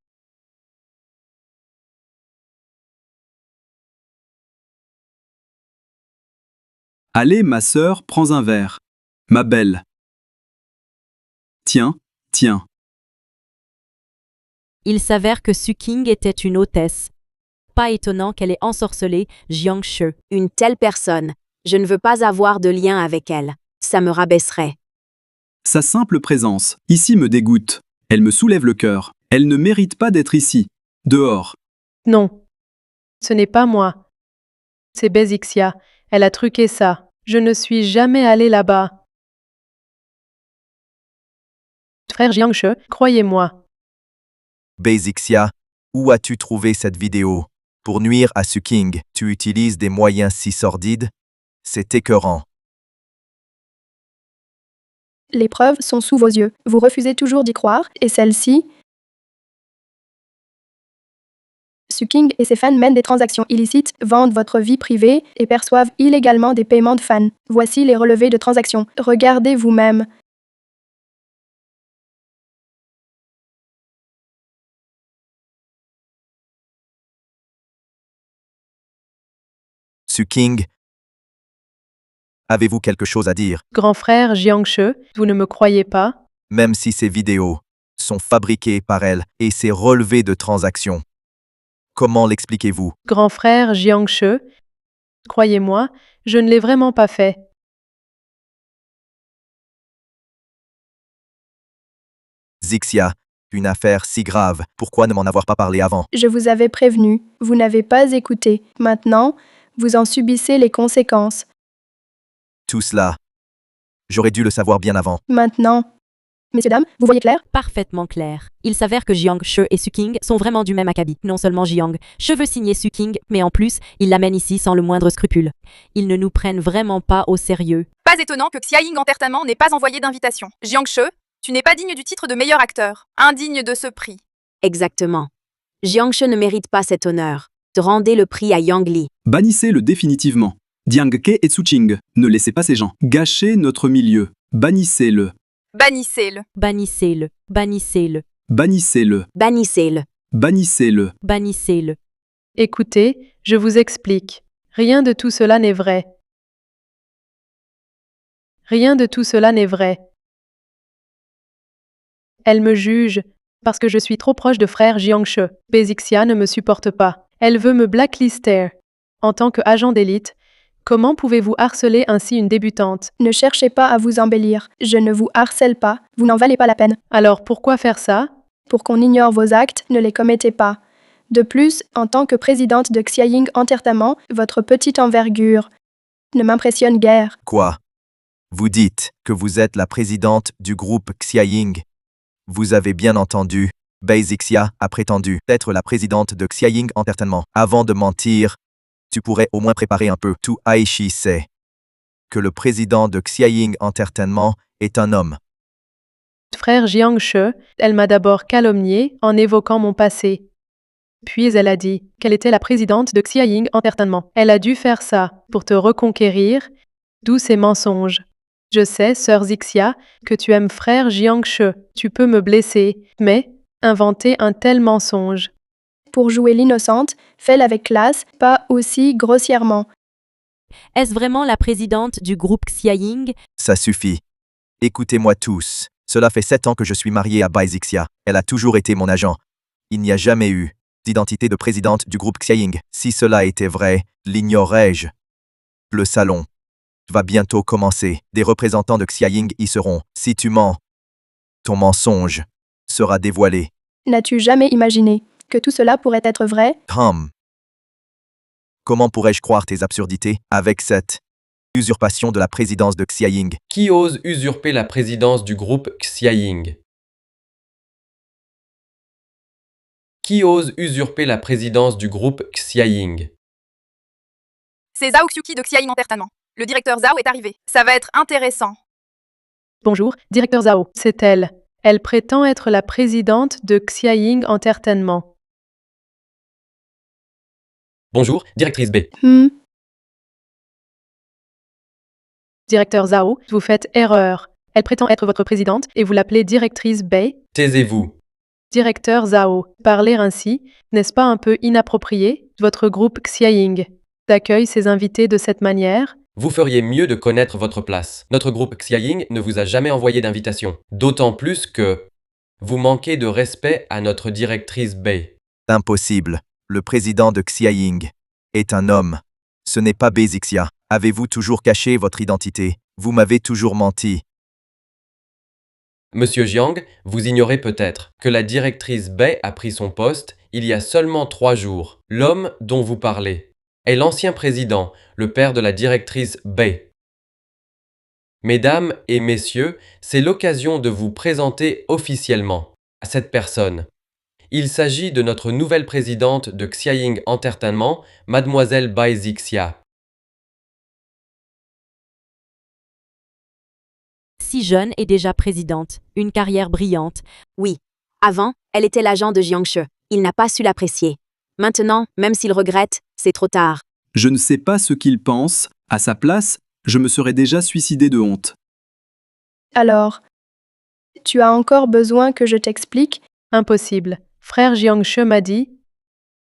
Allez, ma sœur, prends un verre. Ma belle. Tiens, tiens. Il s'avère que Suking était une hôtesse. Pas étonnant qu'elle ait ensorcelé Jiangshi. Une telle personne. Je ne veux pas avoir de lien avec elle. Ça me rabaisserait. Sa simple présence, ici, me dégoûte. Elle me soulève le cœur. Elle ne mérite pas d'être ici. Dehors. Non. Ce n'est pas moi. C'est Bai Zixia. Elle a truqué ça. Je ne suis jamais allée là-bas. Frère Jiangshi, croyez-moi. Bai Zixia, où as-tu trouvé cette vidéo? Pour nuire à Suking, tu utilises des moyens si sordides? C'est écœurant. Les preuves sont sous vos yeux. Vous refusez toujours d'y croire, et celle-ci... Suking et ses fans mènent des transactions illicites, vendent votre vie privée et perçoivent illégalement des paiements de fans. Voici les relevés de transactions. Regardez vous-même. Suking, avez-vous quelque chose à dire? Grand frère Jiangshi, vous ne me croyez pas? Même si ces vidéos sont fabriqués par elle et ses relevés de transactions. Comment l'expliquez-vous? Grand frère Jiangche, croyez-moi, je ne l'ai vraiment pas fait. Zixia, une affaire si grave, pourquoi ne m'en avoir pas parlé avant? Je vous avais prévenu, vous n'avez pas écouté. Maintenant, vous en subissez les conséquences. Tout cela, j'aurais dû le savoir bien avant. Maintenant, messieurs, dames, vous voyez clair? Parfaitement clair. Il s'avère que Jiang She et Su King sont vraiment du même acabit. Non seulement Jiang She veut signer Su King, mais en plus, il l'amène ici sans le moindre scrupule. Ils ne nous prennent vraiment pas au sérieux. Pas étonnant que Xiaoying Entertainment n'ait pas envoyé d'invitation. Jiangche, tu n'es pas digne du titre de meilleur acteur. Indigne de ce prix. Exactement. Jiangche ne mérite pas cet honneur. Rendez le prix à Yang Li. Bannissez-le définitivement. Diang Ke et Tsu Ching, ne laissez pas ces gens. Gâchez notre milieu. Bannissez-le. Bannissez-le. Bannissez-le. Bannissez-le. Bannissez-le. Bannissez-le. Bannissez-le. Bannissez-le. Écoutez, je vous explique. Rien de tout cela n'est vrai. Rien de tout cela n'est vrai. Elle me juge parce que je suis trop proche de frère Jiangche. Bezixia ne me supporte pas. Elle veut me blacklister. En tant qu'agent d'élite, comment pouvez-vous harceler ainsi une débutante? Ne cherchez pas à vous embellir. Je ne vous harcèle pas, vous n'en valez pas la peine. Alors pourquoi faire ça? Pour qu'on ignore vos actes, ne les commettez pas. De plus, en tant que présidente de Xiaoying Entertainment, votre petite envergure ne m'impressionne guère. Quoi? Vous dites que vous êtes la présidente du groupe Xiaoying. Vous avez bien entendu, Bei Zixia a prétendu être la présidente de Xiaoying Entertainment. Avant de mentir, tu pourrais au moins préparer un peu. Tout Aishi sait que le président de Xiaoying Entertainment est un homme. Frère Jiangche, elle m'a d'abord calomnié en évoquant mon passé. Puis elle a dit qu'elle était la présidente de Xiaoying Entertainment. Elle a dû faire ça pour te reconquérir, d'où ces mensonges. Je sais, sœur Zixia, que tu aimes frère Jiangche. Tu peux me blesser, mais inventer un tel mensonge. Pour jouer l'innocente, fais-le avec classe, pas aussi grossièrement. Est-ce vraiment la présidente du groupe Xiaoying? Ça suffit. Écoutez-moi tous. Cela fait 7 ans que je suis marié à Bai Zixia. Elle a toujours été mon agent. Il n'y a jamais eu d'identité de présidente du groupe Xiaoying. Si cela était vrai, l'ignorais-je? Le salon va bientôt commencer. Des représentants de Xiaoying y seront. Si tu mens, ton mensonge sera dévoilé. N'as-tu jamais imaginé que tout cela pourrait être vrai? Comment pourrais-je croire tes absurdités avec cette usurpation de la présidence de Xiaoying? Qui ose usurper la présidence du groupe Xiaoying? Qui ose usurper la présidence du groupe Xiaoying? C'est Zhao Xiuqi de Xiaoying Entertainment. Le directeur Zhao est arrivé. Ça va être intéressant. Bonjour, directeur Zhao, c'est elle. Elle prétend être la présidente de Xiaoying Entertainment. Bonjour, directrice B. Directeur Zhao, vous faites erreur. Elle prétend être votre présidente et vous l'appelez directrice Bei. Taisez-vous. Directeur Zhao, parler ainsi, n'est-ce pas un peu inapproprié? Votre groupe Xiaoying accueille ses invités de cette manière? Vous feriez mieux de connaître votre place. Notre groupe Xiaoying ne vous a jamais envoyé d'invitation. D'autant plus que vous manquez de respect à notre directrice Bei. Impossible. Le président de Xiaoying est un homme. Ce n'est pas Bei Zixia. Avez-vous toujours caché votre identité? Vous m'avez toujours menti. Monsieur Jiang, vous ignorez peut-être que la directrice Bei a pris son poste il y a seulement 3 jours. L'homme dont vous parlez est l'ancien président, le père de la directrice Bei. Mesdames et messieurs, c'est l'occasion de vous présenter officiellement à cette personne. Il s'agit de notre nouvelle présidente de Xiaoying Entertainment, mademoiselle Bai Zixia. Si jeune et déjà présidente, une carrière brillante. Oui. Avant, elle était l'agent de Jiangche. Il n'a pas su l'apprécier. Maintenant, même s'il regrette, c'est trop tard. Je ne sais pas ce qu'il pense. À sa place, je me serais déjà suicidé de honte. Alors, tu as encore besoin que je t'explique? Impossible. Frère Jiangche m'a dit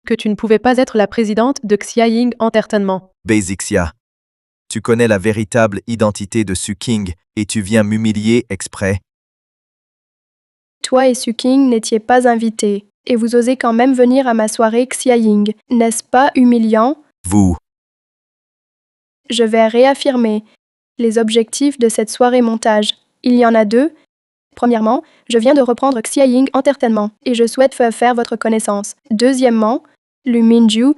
que tu ne pouvais pas être la présidente de Xiaoying Entertainment. Bei Zixia, tu connais la véritable identité de Su King et tu viens m'humilier exprès. Toi et Suking n'étiez pas invités, et vous osez quand même venir à ma soirée Xiaying. N'est-ce pas humiliant? Vous, Je vais réaffirmer les objectifs de cette soirée montage. Il y en a deux. Premièrement, je viens de reprendre Xiaying Entertainment et je souhaite faire votre connaissance. Deuxièmement, Lu Minju,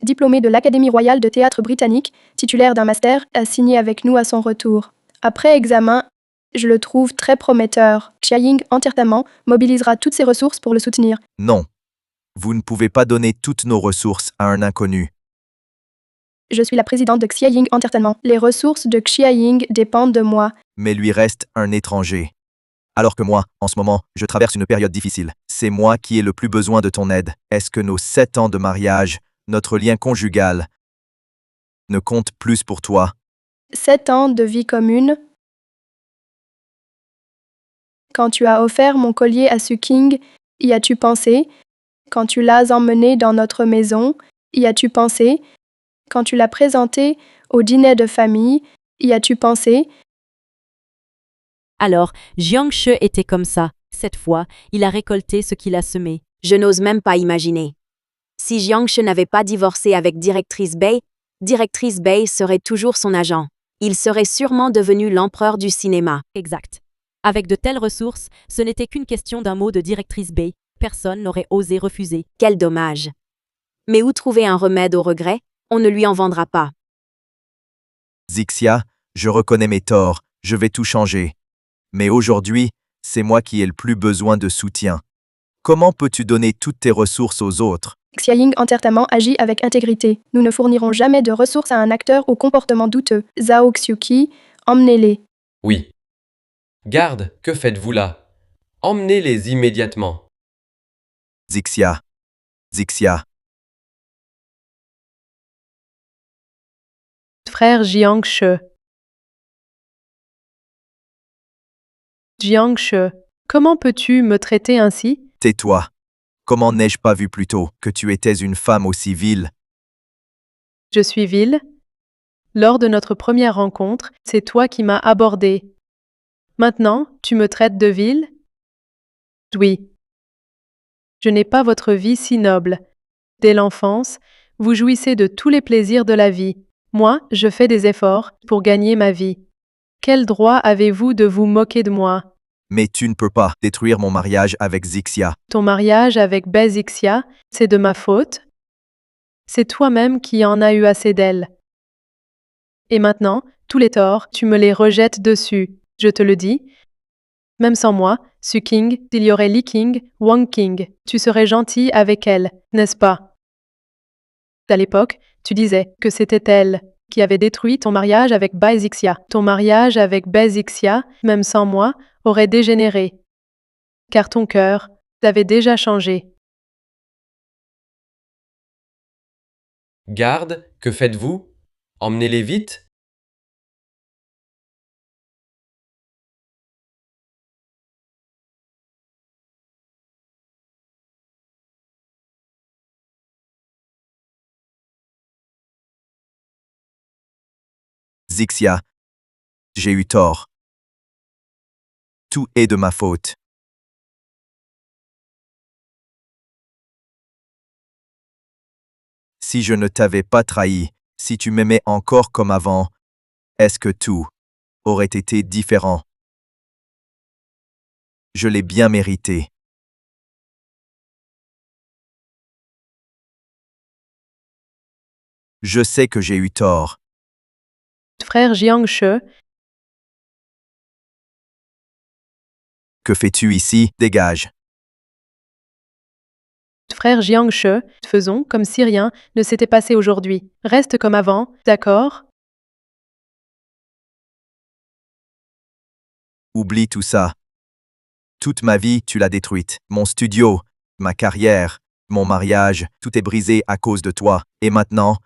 diplômé de l'Académie royale de théâtre britannique, titulaire d'un master, a signé avec nous à son retour. Après examen, je le trouve très prometteur. Xiaying Entertainment mobilisera toutes ses ressources pour le soutenir. non. Vous ne pouvez pas donner toutes nos ressources à un inconnu. Je suis la présidente de Xiaying Entertainment. Les ressources de Xiaying dépendent de moi. Mais lui reste un étranger. Alors que moi, en ce moment, je traverse une période difficile. C'est moi qui ai le plus besoin de ton aide. Est-ce que nos 7 ans de mariage, notre lien conjugal, ne comptent plus pour toi? 7 ans de vie commune. Quand tu as offert mon collier à Suking, y as-tu pensé? Quand tu l'as emmené dans notre maison, y as-tu pensé? Quand tu l'as présenté au dîner de famille, y as-tu pensé? Alors, Jiangshi était comme ça. Cette fois, il a récolté ce qu'il a semé. Je n'ose même pas imaginer. Si Jiangshi n'avait pas divorcé avec Directrice Bei serait toujours son agent. Il serait sûrement devenu l'empereur du cinéma. Exact. Avec de telles ressources, ce n'était qu'une question d'un mot de Directrice Bei. Personne n'aurait osé refuser. Quel dommage. Mais où trouver un remède au regret? On ne lui en vendra pas. Zixia, je reconnais mes torts, je vais tout changer. Mais aujourd'hui, c'est moi qui ai le plus besoin de soutien. Comment peux-tu donner toutes tes ressources aux autres? Xiaying Entertainment agit avec intégrité. Nous ne fournirons jamais de ressources à un acteur au comportement douteux. Zhao Xiuqi, emmenez-les. Oui. Garde, que faites-vous là? Emmenez-les immédiatement. Zixia. Zixia. Frère Jiangshi. Jiangshi, comment peux-tu me traiter ainsi? Tais-toi. Comment n'ai-je pas vu plus tôt que tu étais une femme aussi vile? Je suis vile. Lors de notre première rencontre, c'est toi qui m'as abordé. Maintenant, tu me traites de vile? Oui. Je n'ai pas votre vie si noble. Dès l'enfance, vous jouissez de tous les plaisirs de la vie. Moi, je fais des efforts pour gagner ma vie. Quel droit avez-vous de vous moquer de moi? Mais tu ne peux pas détruire mon mariage avec Zixia. Ton mariage avec Bei Zixia, c'est de ma faute? C'est toi-même qui en as eu assez d'elle. Et maintenant, tous les torts, tu me les rejettes dessus. Je te le dis. Même sans moi, Suking, il y aurait Li King, Wang King. Tu serais gentil avec elle, n'est-ce pas? À l'époque, tu disais que c'était elle qui avait détruit ton mariage avec Bei Zixia. Ton mariage avec Bei Zixia, même sans moi, aurait dégénéré. Car ton cœur avait déjà changé. Garde, que faites-vous? Emmenez-les vite? Zixia. J'ai eu tort. Tout est de ma faute. Si je ne t'avais pas trahi, si tu m'aimais encore comme avant, est-ce que tout aurait été différent? Je l'ai bien mérité. Je sais que j'ai eu tort. Frère Jiangshi, Que fais-tu ici? Dégage. frère Jiangshi, faisons comme si rien ne s'était passé aujourd'hui. Reste comme avant, d'accord? Oublie tout ça. Toute ma vie, tu l'as détruite. Mon studio, ma carrière, mon mariage, tout est brisé à cause de toi. Et maintenant,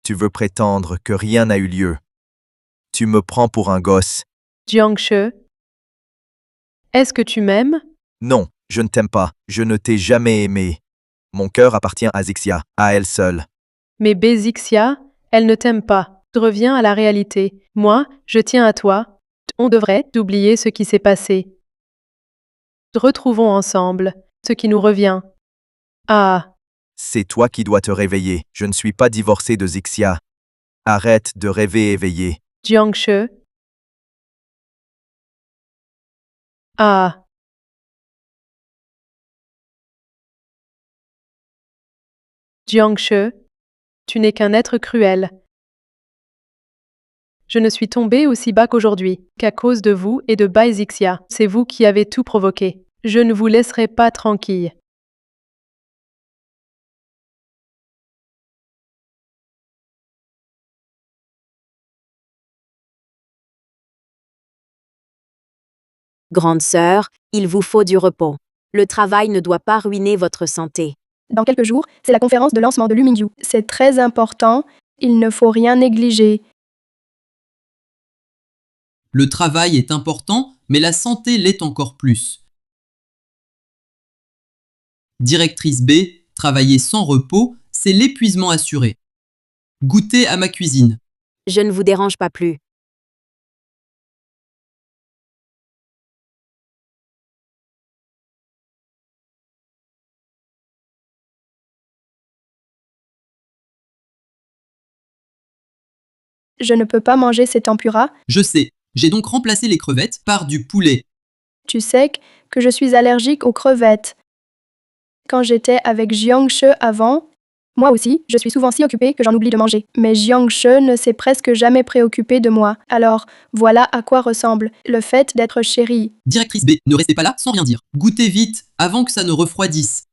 tu veux prétendre que rien n'a eu lieu. Tu me prends pour un gosse. Jiangshi, est-ce que tu m'aimes? Non, je ne t'aime pas. Je ne t'ai jamais aimé. Mon cœur appartient à Zixia, à elle seule. Mais Bei Zixia, elle ne t'aime pas. Reviens à la réalité. Moi, je tiens à toi. On devrait oublier ce qui s'est passé. Retrouvons ensemble ce qui nous revient. Ah, C'est toi qui dois te réveiller. Je ne suis pas divorcé de Zixia. Arrête de rêver éveillé. Jiangshe. Ah, Jiangshe, tu n'es qu'un être cruel. Je ne suis tombée aussi bas qu'aujourd'hui, qu'à cause de vous et de Bai Zixia. C'est vous qui avez tout provoqué. Je ne vous laisserai pas tranquille. Grande sœur, il vous faut du repos. Le travail ne doit pas ruiner votre santé. Dans quelques jours, c'est la conférence de lancement de Lumingyu. C'est très important, il ne faut rien négliger. Le travail est important, mais la santé l'est encore plus. Directrice B, travailler sans repos, c'est l'épuisement assuré. Goûtez à ma cuisine. Je ne vous dérange pas plus. Je ne peux pas manger ces tempura. Je sais, j'ai donc remplacé les crevettes par du poulet. Tu sais que je suis allergique aux crevettes. Quand j'étais avec Jiangshe avant, moi aussi, je suis souvent si occupée que j'en oublie de manger. Mais Jiangshe ne s'est presque jamais préoccupé de moi. Alors, voilà à quoi ressemble le fait d'être chérie. Directrice B, ne restez pas là sans rien dire. Goûtez vite, avant que ça ne refroidisse.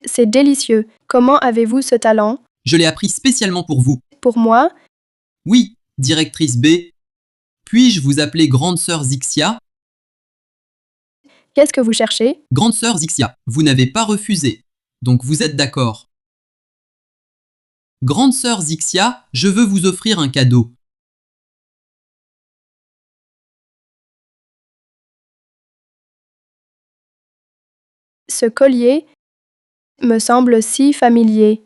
C'est délicieux. Comment avez-vous ce talent? Je l'ai appris spécialement pour vous. Pour moi? Oui, directrice B. Puis-je vous appeler grande sœur Zixia? Qu'est-ce que vous cherchez? Grande sœur Zixia, vous n'avez pas refusé. Donc vous êtes d'accord. Grande sœur Zixia, je veux vous offrir un cadeau. Ce collier me semble si familier.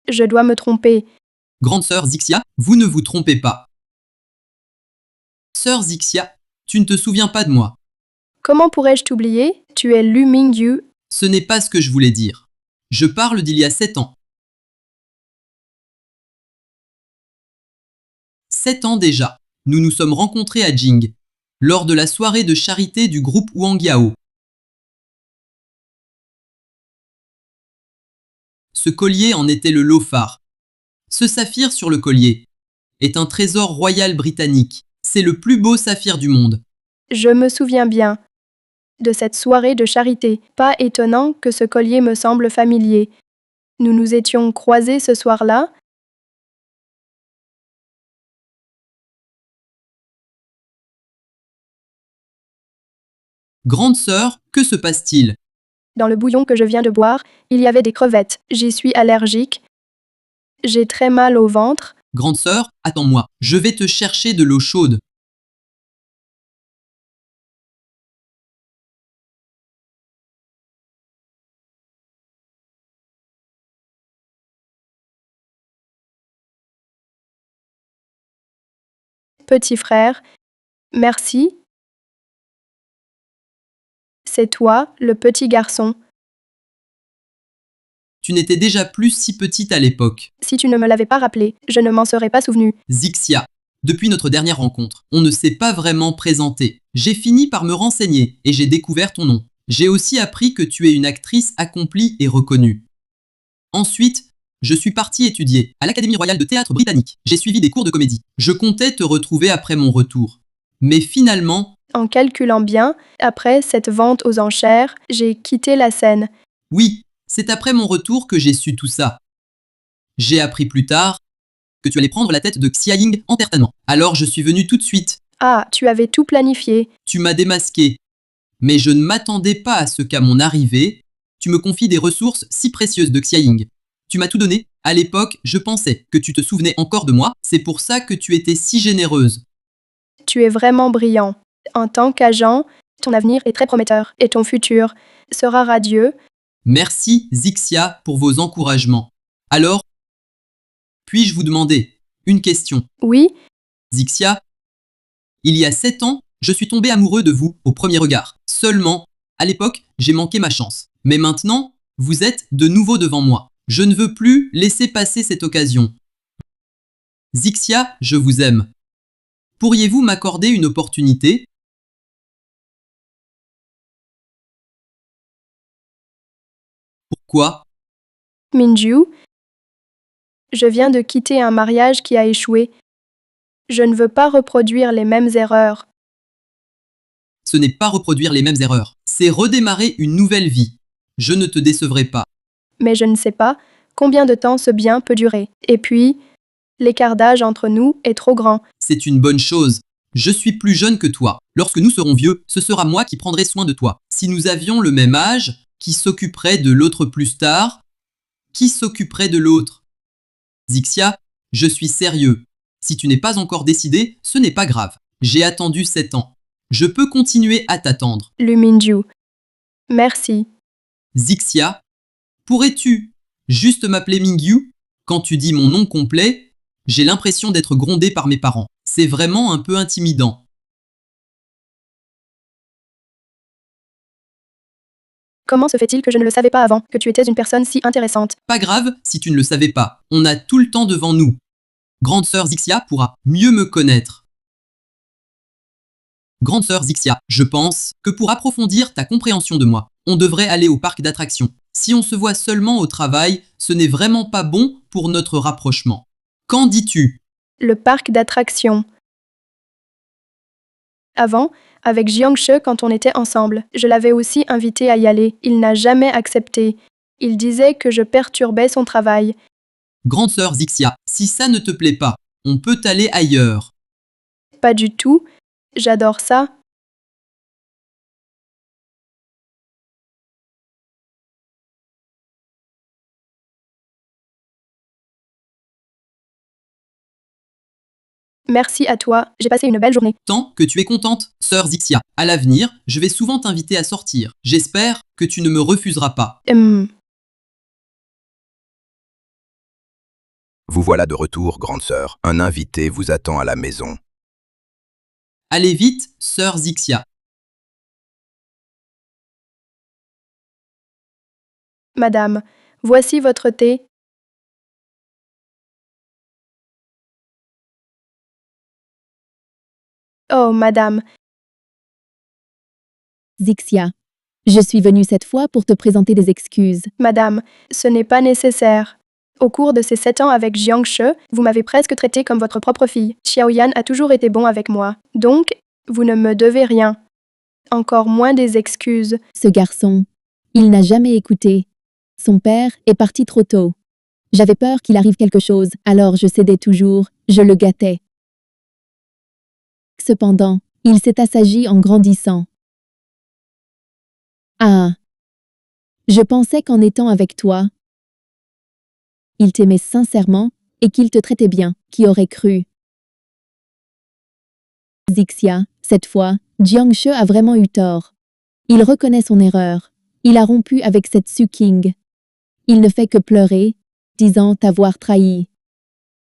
Je dois me tromper. Grande sœur Zixia, vous ne vous trompez pas. Sœur Zixia, tu ne te souviens pas de moi. Comment pourrais-je t'oublier? Tu es Lu Mingyu. Ce n'est pas ce que je voulais dire. Je parle d'il y a 7 ans. 7 ans déjà, nous nous sommes rencontrés à Jing, lors de la soirée de charité du groupe Wangyao. Ce collier en était le lot phare. Ce saphir sur le collier est un trésor royal britannique. C'est le plus beau saphir du monde. Je me souviens bien de cette soirée de charité. Pas étonnant que ce collier me semble familier. Nous nous étions croisés ce soir-là. Grande sœur, que se passe-t-il? Dans le bouillon que je viens de boire, il y avait des crevettes. J'y suis allergique. J'ai très mal au ventre. Grande sœur, attends-moi, je vais te chercher de l'eau chaude. Petit frère, merci. C'est toi, le petit garçon. Tu n'étais déjà plus si petite à l'époque. Si tu ne me l'avais pas rappelé, je ne m'en serais pas souvenu. Zixia, depuis notre dernière rencontre, on ne s'est pas vraiment présenté. J'ai fini par me renseigner et j'ai découvert ton nom. J'ai aussi appris que tu es une actrice accomplie et reconnue. Ensuite, je suis parti étudier à l'Académie royale de théâtre britannique. J'ai suivi des cours de comédie. Je comptais te retrouver après mon retour. Mais finalement... En calculant bien, après cette vente aux enchères, j'ai quitté la scène. Oui, c'est après mon retour que j'ai su tout ça. J'ai appris plus tard que tu allais prendre la tête de Xiaoying Entertainment. Alors je suis venu tout de suite. Ah, tu avais tout planifié. Tu m'as démasqué. Mais je ne m'attendais pas à ce qu'à mon arrivée, tu me confies des ressources si précieuses de Xiaoying. Tu m'as tout donné. À l'époque, je pensais que tu te souvenais encore de moi. C'est pour ça que tu étais si généreuse. Tu es vraiment brillant. En tant qu'agent, ton avenir est très prometteur et ton futur sera radieux. Merci, Zixia, pour vos encouragements. Alors, puis-je vous demander une question? Oui, Zixia, il y a 7 ans, je suis tombé amoureux de vous au premier regard. Seulement, à l'époque, j'ai manqué ma chance. Mais maintenant, vous êtes de nouveau devant moi. Je ne veux plus laisser passer cette occasion. Zixia, je vous aime. Pourriez-vous m'accorder une opportunité? Pourquoi? Minju, je viens de quitter un mariage qui a échoué. Je ne veux pas reproduire les mêmes erreurs. Ce n'est pas reproduire les mêmes erreurs. C'est redémarrer une nouvelle vie. Je ne te décevrai pas. Mais je ne sais pas combien de temps ce bien peut durer. Et puis, l'écart d'âge entre nous est trop grand. C'est une bonne chose. Je suis plus jeune que toi. Lorsque nous serons vieux, ce sera moi qui prendrai soin de toi. Si nous avions le même âge, qui s'occuperait de l'autre plus tard? Qui s'occuperait de l'autre? Zixia, je suis sérieux. Si tu n'es pas encore décidé, ce n'est pas grave. J'ai attendu 7 ans. Je peux continuer à t'attendre. Minju, merci. Zixia, pourrais-tu juste m'appeler Mingyu? Quand tu dis mon nom complet, j'ai l'impression d'être grondé par mes parents. C'est vraiment un peu intimidant. Comment se fait-il que je ne le savais pas avant, que tu étais une personne si intéressante? Pas grave si tu ne le savais pas. On a tout le temps devant nous. Grande sœur Zixia pourra mieux me connaître. Grande sœur Zixia, je pense que pour approfondir ta compréhension de moi, on devrait aller au parc d'attractions. Si on se voit seulement au travail, ce n'est vraiment pas bon pour notre rapprochement. Qu'en dis-tu? Le parc d'attractions. Avant, avec Jiangshe quand on était ensemble, je l'avais aussi invité à y aller. Il n'a jamais accepté. Il disait que je perturbais son travail. Grande sœur Zixia, si ça ne te plaît pas, on peut aller ailleurs. Pas du tout. J'adore ça. Merci à toi, j'ai passé une belle journée. Tant que tu es contente, sœur Zixia. À l'avenir, je vais souvent t'inviter à sortir. J'espère que tu ne me refuseras pas. Vous voilà de retour, grande sœur. Un invité vous attend à la maison. Allez vite, sœur Zixia. Madame, voici votre thé. Oh, madame, Zixia. Je suis venue cette fois pour te présenter des excuses. madame, ce n'est pas nécessaire. Au cours de ces 7 ans avec Jiangshe, vous m'avez presque traité comme votre propre fille. Xiaoyan a toujours été bon avec moi. Donc, vous ne me devez rien. Encore moins des excuses. Ce garçon, il n'a jamais écouté. Son père est parti trop tôt. J'avais peur qu'il arrive quelque chose, alors je cédais toujours, je le gâtais. Cependant, il s'est assagi en grandissant. Ah! Je pensais qu'en étant avec toi, il t'aimait sincèrement et qu'il te traitait bien. Qui aurait cru? Zixia, cette fois, Jiangshe a vraiment eu tort. Il reconnaît son erreur. Il a rompu avec cette Suking. Il ne fait que pleurer, disant t'avoir trahi.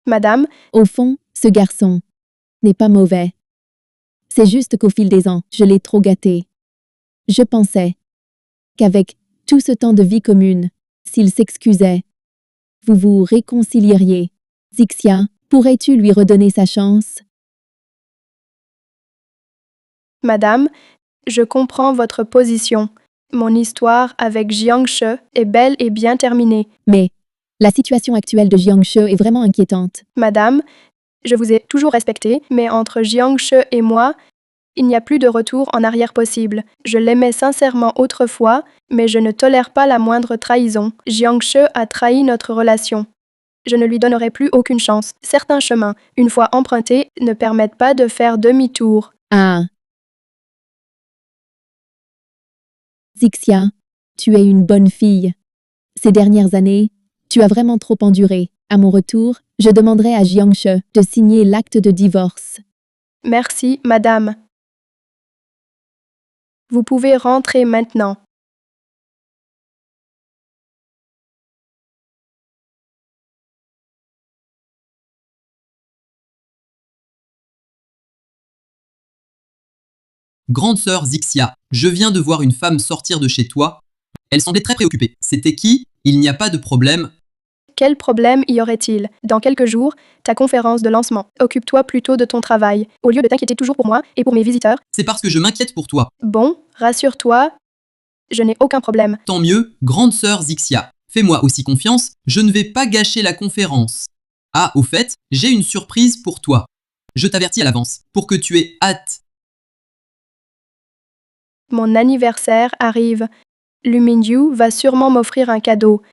Madame, Au fond, ce garçon n'est pas mauvais. C'est juste qu'au fil des ans, je l'ai trop gâté. Je pensais qu'avec tout ce temps de vie commune, s'il s'excusait, vous vous réconcilieriez. Zixia, pourrais-tu lui redonner sa chance? madame, je comprends votre position. Mon histoire avec Jiangshe est belle et bien terminée. Mais la situation actuelle de Jiangshe est vraiment inquiétante. Madame, je vous ai toujours respecté, mais entre Jiangshe et moi, il n'y a plus de retour en arrière possible. Je l'aimais sincèrement autrefois, mais je ne tolère pas la moindre trahison. Jiangshe a trahi notre relation. Je ne lui donnerai plus aucune chance. Certains chemins, une fois empruntés, ne permettent pas de faire demi-tour. Ah! Zixia, tu es une bonne fille. Ces dernières années, tu as vraiment trop enduré. À mon retour, je demanderai à Jiangshe de signer l'acte de divorce. Merci, madame. Vous pouvez rentrer maintenant. Grande sœur Zixia, je viens de voir une femme sortir de chez toi. Elle semblait très préoccupée. C'était qui? Il n'y a pas de problème. Quel problème y aurait-il? Dans quelques jours, ta conférence de lancement. Occupe-toi plutôt de ton travail, au lieu de t'inquiéter toujours pour moi et pour mes visiteurs. C'est parce que je m'inquiète pour toi. Bon, rassure-toi, je n'ai aucun problème. Tant mieux, grande sœur Zixia. Fais-moi aussi confiance, je ne vais pas gâcher la conférence. Ah, au fait, j'ai une surprise pour toi. Je t'avertis à l'avance, pour que tu aies hâte. Mon anniversaire arrive. Luminyu va sûrement m'offrir un cadeau.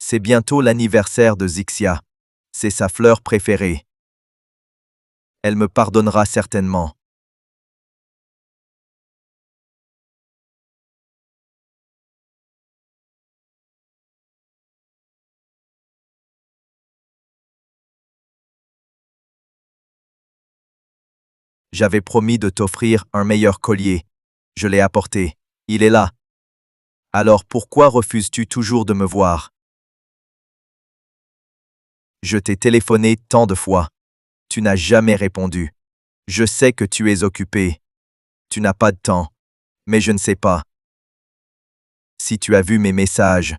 C'est bientôt l'anniversaire de Zixia. C'est sa fleur préférée. Elle me pardonnera certainement. J'avais promis de t'offrir un meilleur collier. Je l'ai apporté. Il est là. Alors pourquoi refuses-tu toujours de me voir? Je t'ai téléphoné tant de fois. Tu n'as jamais répondu. Je sais que tu es occupé. Tu n'as pas de temps. Mais je ne sais pas si tu as vu mes messages.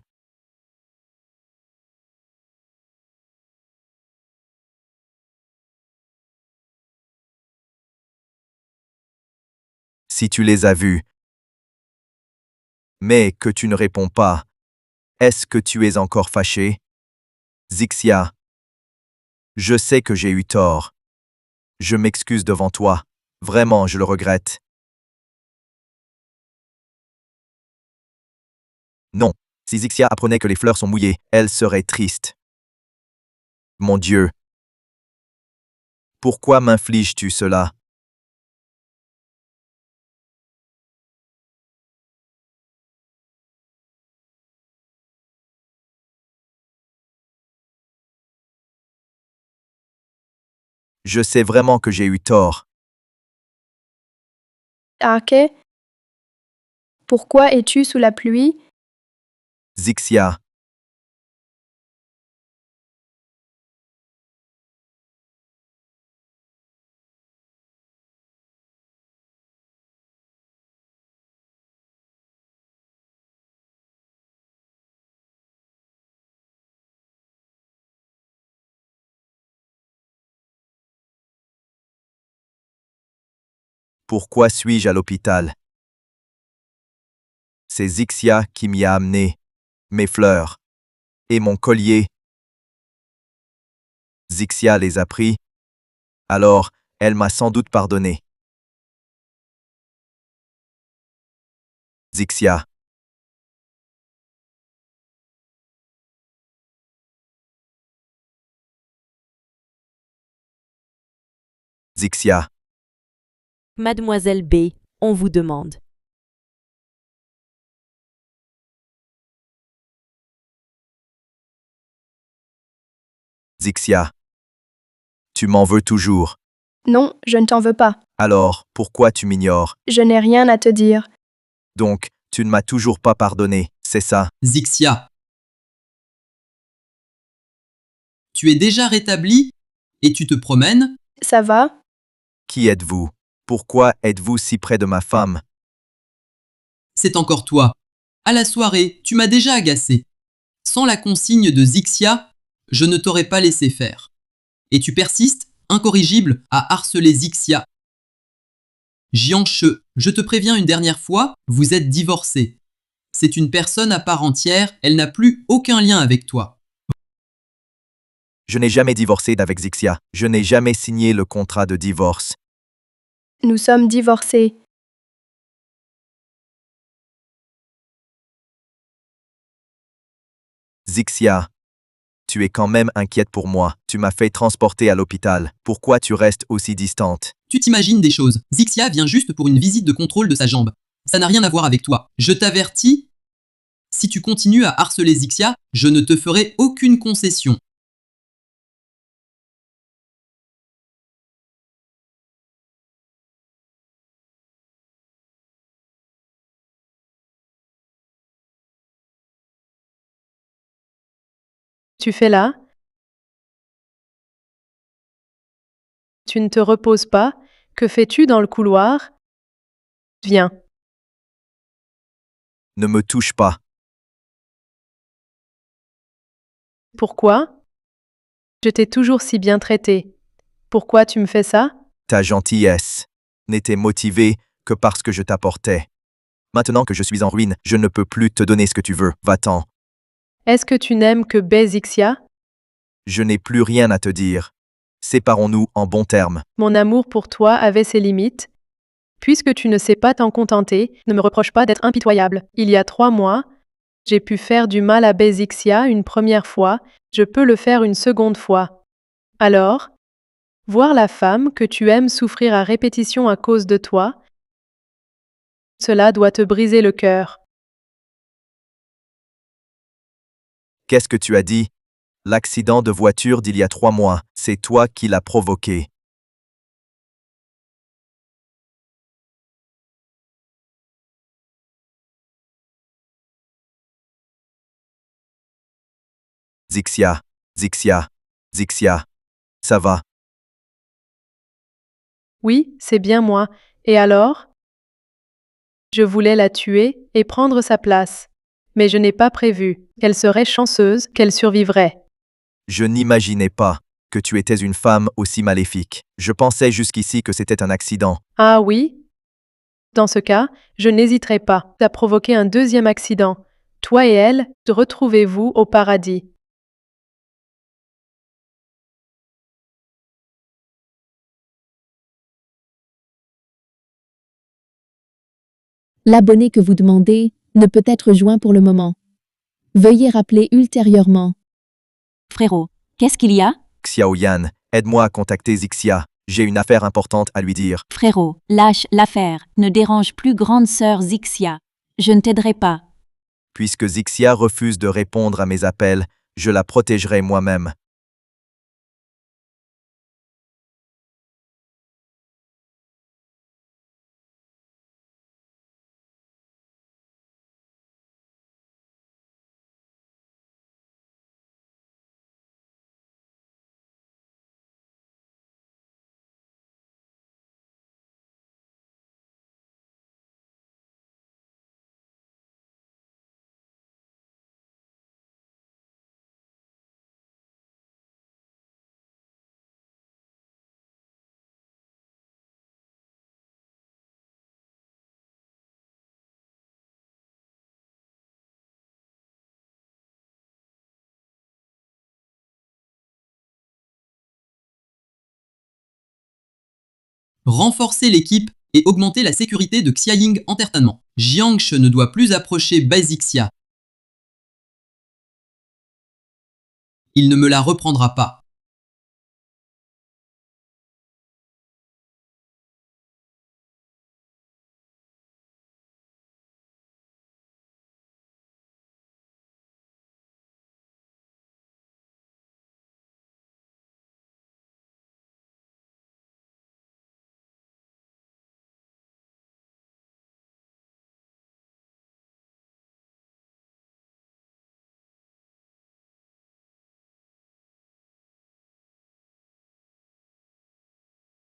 Si tu les as vus. Mais que tu ne réponds pas. Est-ce que tu es encore fâché? Zixia. Je sais que j'ai eu tort. Je m'excuse devant toi. Vraiment, je le regrette. Non. Si Zixia apprenait que les fleurs sont mouillées, elle serait triste. Mon Dieu. Pourquoi m'infliges-tu cela? Je sais vraiment que j'ai eu tort. Arke? Pourquoi es-tu sous la pluie? Zixia. Pourquoi suis-je à l'hôpital? C'est Zixia qui m'y a amené. Mes fleurs. Et mon collier. Zixia les a pris. Alors, elle m'a sans doute pardonné. Zixia. Zixia. Mademoiselle B, on vous demande. Zixia. Tu m'en veux toujours. Non, je ne t'en veux pas. Alors, pourquoi tu m'ignores? Je n'ai rien à te dire. Donc, tu ne m'as toujours pas pardonné, c'est ça? Zixia. Tu es déjà rétabli et tu te promènes? Ça va? Qui êtes-vous? Pourquoi êtes-vous si près de ma femme? C'est encore toi. À la soirée, tu m'as déjà agacé. Sans la consigne de Zixia, je ne t'aurais pas laissé faire. Et tu persistes, incorrigible, à harceler Zixia. Jiangche, je te préviens une dernière fois, vous êtes divorcés. C'est une personne à part entière, elle n'a plus aucun lien avec toi. Je n'ai jamais divorcé d'avec Zixia. Je n'ai jamais signé le contrat de divorce. Nous sommes divorcés. Zixia. Tu es quand même inquiète pour moi. Tu m'as fait transporter à l'hôpital. Pourquoi tu restes aussi distante? Tu t'imagines des choses. Zixia vient juste pour une visite de contrôle de sa jambe. Ça n'a rien à voir avec toi. Je t'avertis, si tu continues à harceler Zixia, je ne te ferai aucune concession. Tu fais là? Tu ne te reposes pas? Que fais-tu dans le couloir? Viens. Ne me touche pas. Pourquoi? Je t'ai toujours si bien traité. Pourquoi tu me fais ça? Ta gentillesse n'était motivée que parce que je t'apportais. Maintenant que je suis en ruine, je ne peux plus te donner ce que tu veux. Va-t'en. Est-ce que tu n'aimes que Zixia? Je n'ai plus rien à te dire. Séparons-nous en bons termes. Mon amour pour toi avait ses limites. Puisque tu ne sais pas t'en contenter, ne me reproche pas d'être impitoyable. Il y a 3 mois, j'ai pu faire du mal à Zixia une première fois, je peux le faire une seconde fois. Alors, voir la femme que tu aimes souffrir à répétition à cause de toi, cela doit te briser le cœur. Qu'est-ce que tu as dit? L'accident de voiture d'il y a 3 mois, c'est toi qui l'as provoqué. Zixia, Zixia, Zixia. Ça va? Oui, c'est bien moi. Et alors? Je voulais la tuer et prendre sa place. Mais je n'ai pas prévu qu'elle serait chanceuse, qu'elle survivrait. Je n'imaginais pas que tu étais une femme aussi maléfique. Je pensais jusqu'ici que c'était un accident. Ah oui? Dans ce cas, je n'hésiterai pas à provoquer un deuxième accident. Toi et elle, retrouvez-vous au paradis. L'abonné que vous demandez ne peut être joint pour le moment. Veuillez rappeler ultérieurement. Frérot, qu'est-ce qu'il y a? Xiaoyan, aide-moi à contacter Zixia. J'ai une affaire importante à lui dire. Frérot, lâche l'affaire, ne dérange plus grande sœur Zixia. Je ne t'aiderai pas. Puisque Zixia refuse de répondre à mes appels, je la protégerai moi-même. Renforcer l'équipe et augmenter la sécurité de Xiaying Entertainment. Jiangshi ne doit plus approcher Zixia. Il ne me la reprendra pas.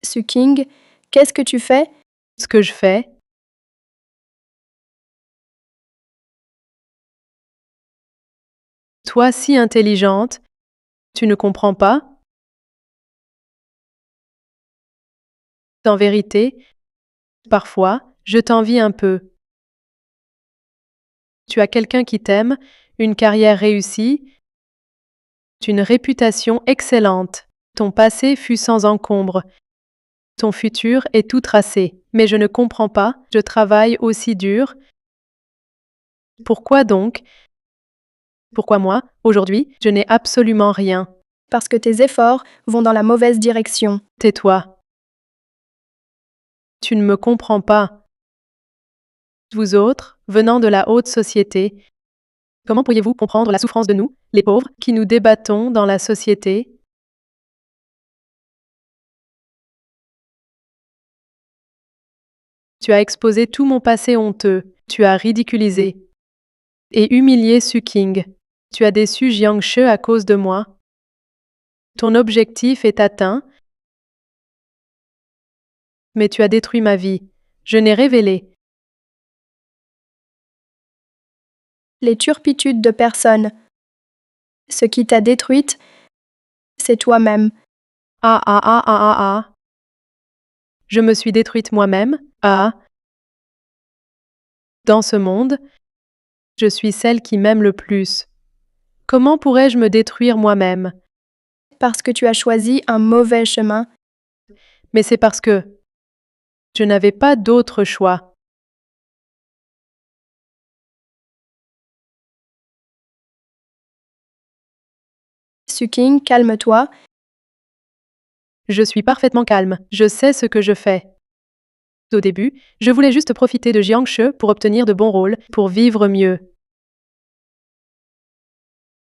Suking, qu'est-ce que tu fais? Ce que je fais? Toi si intelligente, tu ne comprends pas? En vérité, parfois, je t'envie un peu. Tu as quelqu'un qui t'aime, une carrière réussie, une réputation excellente. Ton passé fut sans encombre. Ton futur est tout tracé. Mais je ne comprends pas, je travaille aussi dur. Pourquoi donc? Pourquoi moi, aujourd'hui, je n'ai absolument rien? Parce que tes efforts vont dans la mauvaise direction. Tais-toi. Tu ne me comprends pas. Vous autres, venant de la haute société, comment pourriez-vous comprendre la souffrance de nous, les pauvres, qui nous débattons dans la société? Tu as exposé tout mon passé honteux, tu as ridiculisé et humilié Suking. Tu as déçu Jiangshi à cause de moi. Ton objectif est atteint, mais tu as détruit ma vie. Je n'ai révélé Les turpitudes de personne. Ce qui t'a détruite, c'est toi-même. Ah ah ah ah ah ah. Je me suis détruite moi-même. Ah. Dans ce monde, je suis celle qui m'aime le plus. Comment pourrais-je me détruire moi-même? Parce que tu as choisi un mauvais chemin. Mais c'est parce que je n'avais pas d'autre choix. Suking, calme-toi. Je suis parfaitement calme. Je sais ce que je fais. Au début, je voulais juste profiter de Jiangshi pour obtenir de bons rôles, pour vivre mieux.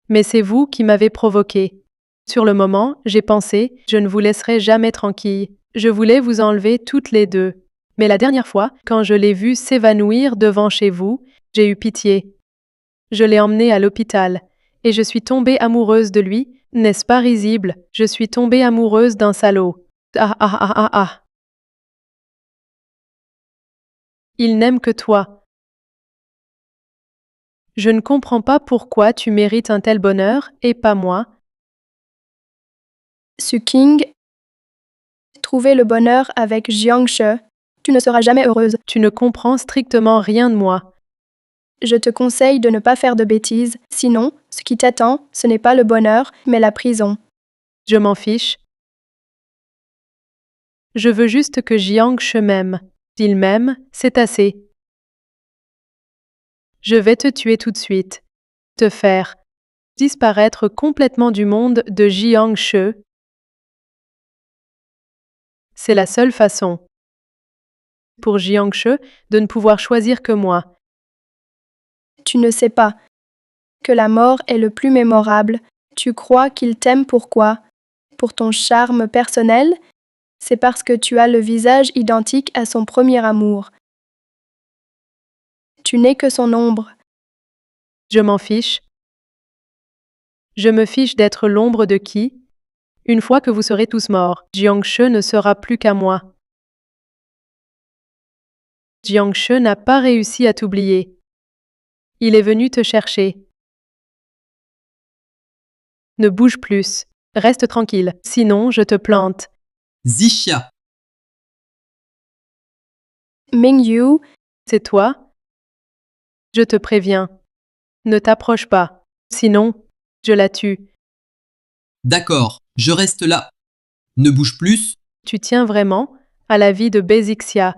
Mais c'est vous qui m'avez provoqué. Sur le moment, j'ai pensé, je ne vous laisserai jamais tranquille. Je voulais vous enlever toutes les deux. Mais la dernière fois, quand je l'ai vu s'évanouir devant chez vous, j'ai eu pitié. Je l'ai emmené à l'hôpital. Et je suis tombée amoureuse de lui. N'est-ce pas risible? Je suis tombée amoureuse d'un salaud. Ah ah ah ah ah. Il n'aime que toi. Je ne comprends pas pourquoi tu mérites un tel bonheur et pas moi. Suking, trouver le bonheur avec Jiangshi. Tu ne seras jamais heureuse. Tu ne comprends strictement rien de moi. Je te conseille de ne pas faire de bêtises, sinon, ce qui t'attend, ce n'est pas le bonheur, mais la prison. Je m'en fiche. Je veux juste que Jiangshi m'aime. S'il m'aime, c'est assez. Je vais te tuer tout de suite. Te faire disparaître complètement du monde de Jiangshi. C'est la seule façon pour Jiangshi de ne pouvoir choisir que moi. Tu ne sais pas que la mort est le plus mémorable. Tu crois qu'il t'aime pourquoi? Pour ton charme personnel? C'est parce que tu as le visage identique à son premier amour. Tu n'es que son ombre. Je m'en fiche. Je me fiche d'être l'ombre de qui? Une fois que vous serez tous morts, Jiangshi ne sera plus qu'à moi. Jiangshi n'a pas réussi à t'oublier. Il est venu te chercher. Ne bouge plus. Reste tranquille, sinon je te plante. Zixia, Mingyu, C'est toi? Je te préviens. Ne t'approche pas. Sinon, je la tue. d'accord, je reste là. Ne bouge plus. Tu tiens vraiment à la vie de Bezixia.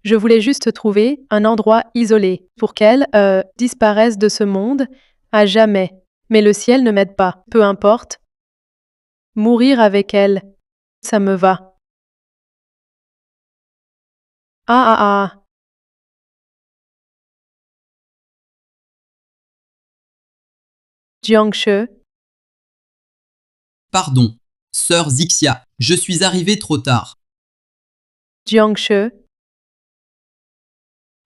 Je voulais juste trouver un endroit isolé pour qu'elle disparaisse de ce monde à jamais. Mais le ciel ne m'aide pas. Peu importe. Mourir avec elle, ça me va. Ah ah ah. Jiangshi, Pardon, sœur Zixia, je suis arrivé trop tard. Jiangshi.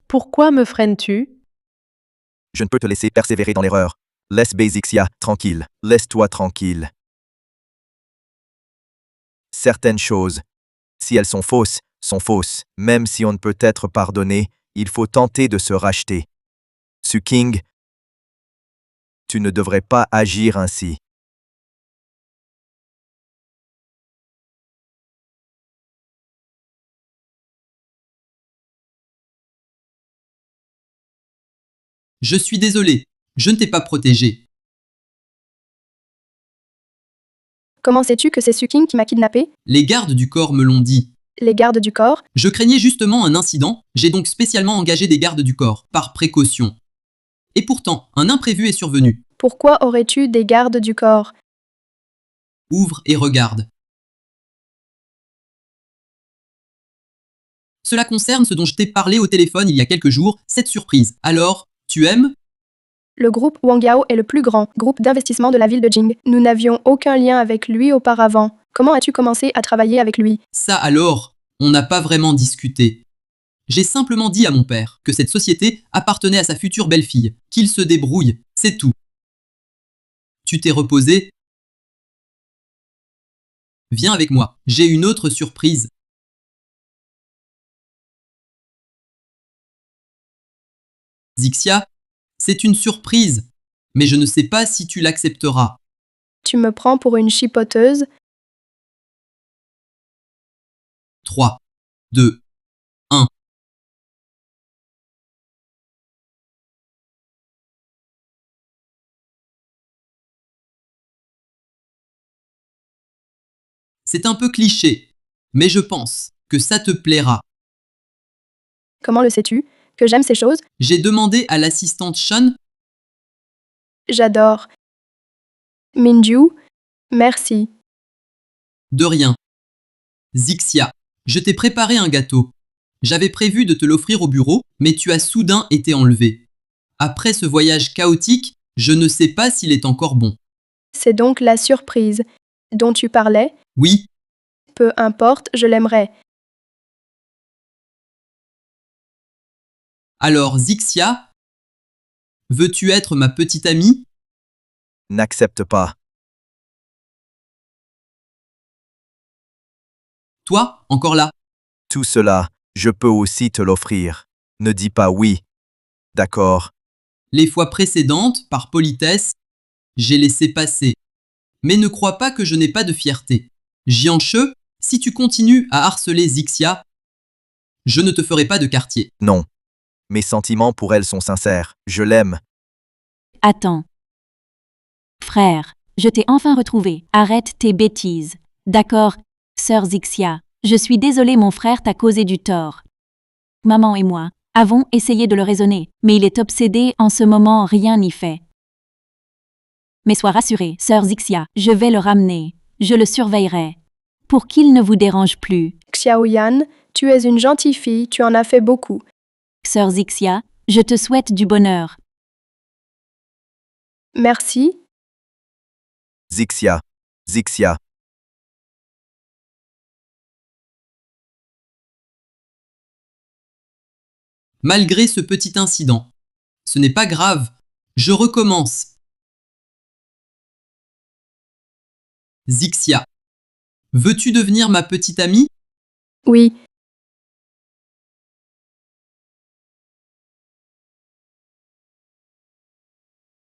Pourquoi me freines-tu? Je ne peux te laisser persévérer dans l'erreur. Laisse Bezixia tranquille. Laisse-toi tranquille. Certaines choses, si elles sont fausses, sont fausses. Même si on ne peut être pardonné, il faut tenter de se racheter. Suking, tu ne devrais pas agir ainsi. Je suis désolé, je ne t'ai pas protégé. comment sais-tu que c'est Suking qui m'a kidnappé? Les gardes du corps me l'ont dit. Les gardes du corps? Je craignais justement un incident, j'ai donc spécialement engagé des gardes du corps, par précaution. Et pourtant, un imprévu est survenu. Pourquoi aurais-tu des gardes du corps? Ouvre et regarde. Cela concerne ce dont je t'ai parlé au téléphone il y a quelques jours, cette surprise. Alors, tu aimes? Le groupe Wangyao est le plus grand groupe d'investissement de la ville de Jing. Nous n'avions aucun lien avec lui auparavant. Comment as-tu commencé à travailler avec lui? Ça alors, on n'a pas vraiment discuté. J'ai simplement dit à mon père que cette société appartenait à sa future belle-fille, qu'il se débrouille, c'est tout. Tu t'es reposé? Viens avec moi, j'ai une autre surprise. Zixia, c'est une surprise, mais je ne sais pas si tu l'accepteras. Tu me prends pour une chipoteuse? 3, 2, 1. C'est un peu cliché, mais je pense que ça te plaira. Comment le sais-tu? Que j'aime ces choses? J'ai demandé à l'assistante Sean. J'adore. Minju, merci. De rien. Zixia, je t'ai préparé un gâteau. J'avais prévu de te l'offrir au bureau, mais tu as soudain été enlevé. Après ce voyage chaotique, je ne sais pas s'il est encore bon. C'est donc la surprise dont tu parlais? Oui, Peu importe, je l'aimerais. alors Zixia, veux-tu être ma petite amie? N'accepte pas. Toi, encore là? Tout cela, je peux aussi te l'offrir. Ne dis pas oui. D'accord. Les fois précédentes, par politesse, j'ai laissé passer. Mais ne crois pas que je n'ai pas de fierté. Jiangche, si tu continues à harceler Zixia, je ne te ferai pas de quartier. Non. Mes sentiments pour elle sont sincères. Je l'aime. Attends. Frère, je t'ai enfin retrouvé. Arrête tes bêtises. D'accord, sœur Zixia. Je suis désolée, mon frère t'a causé du tort. Maman et moi avons essayé de le raisonner, mais il est obsédé en ce moment, rien n'y fait. Mais sois rassurée, sœur Zixia, je vais le ramener. Je le surveillerai. Pour qu'il ne vous dérange plus. Xiaoyan, tu es une gentille fille, tu en as fait beaucoup. Sœur Zixia, je te souhaite du bonheur. Merci. Zixia. Zixia. Malgré ce petit incident, ce n'est pas grave, je recommence. Zixia, veux-tu devenir ma petite amie? Oui,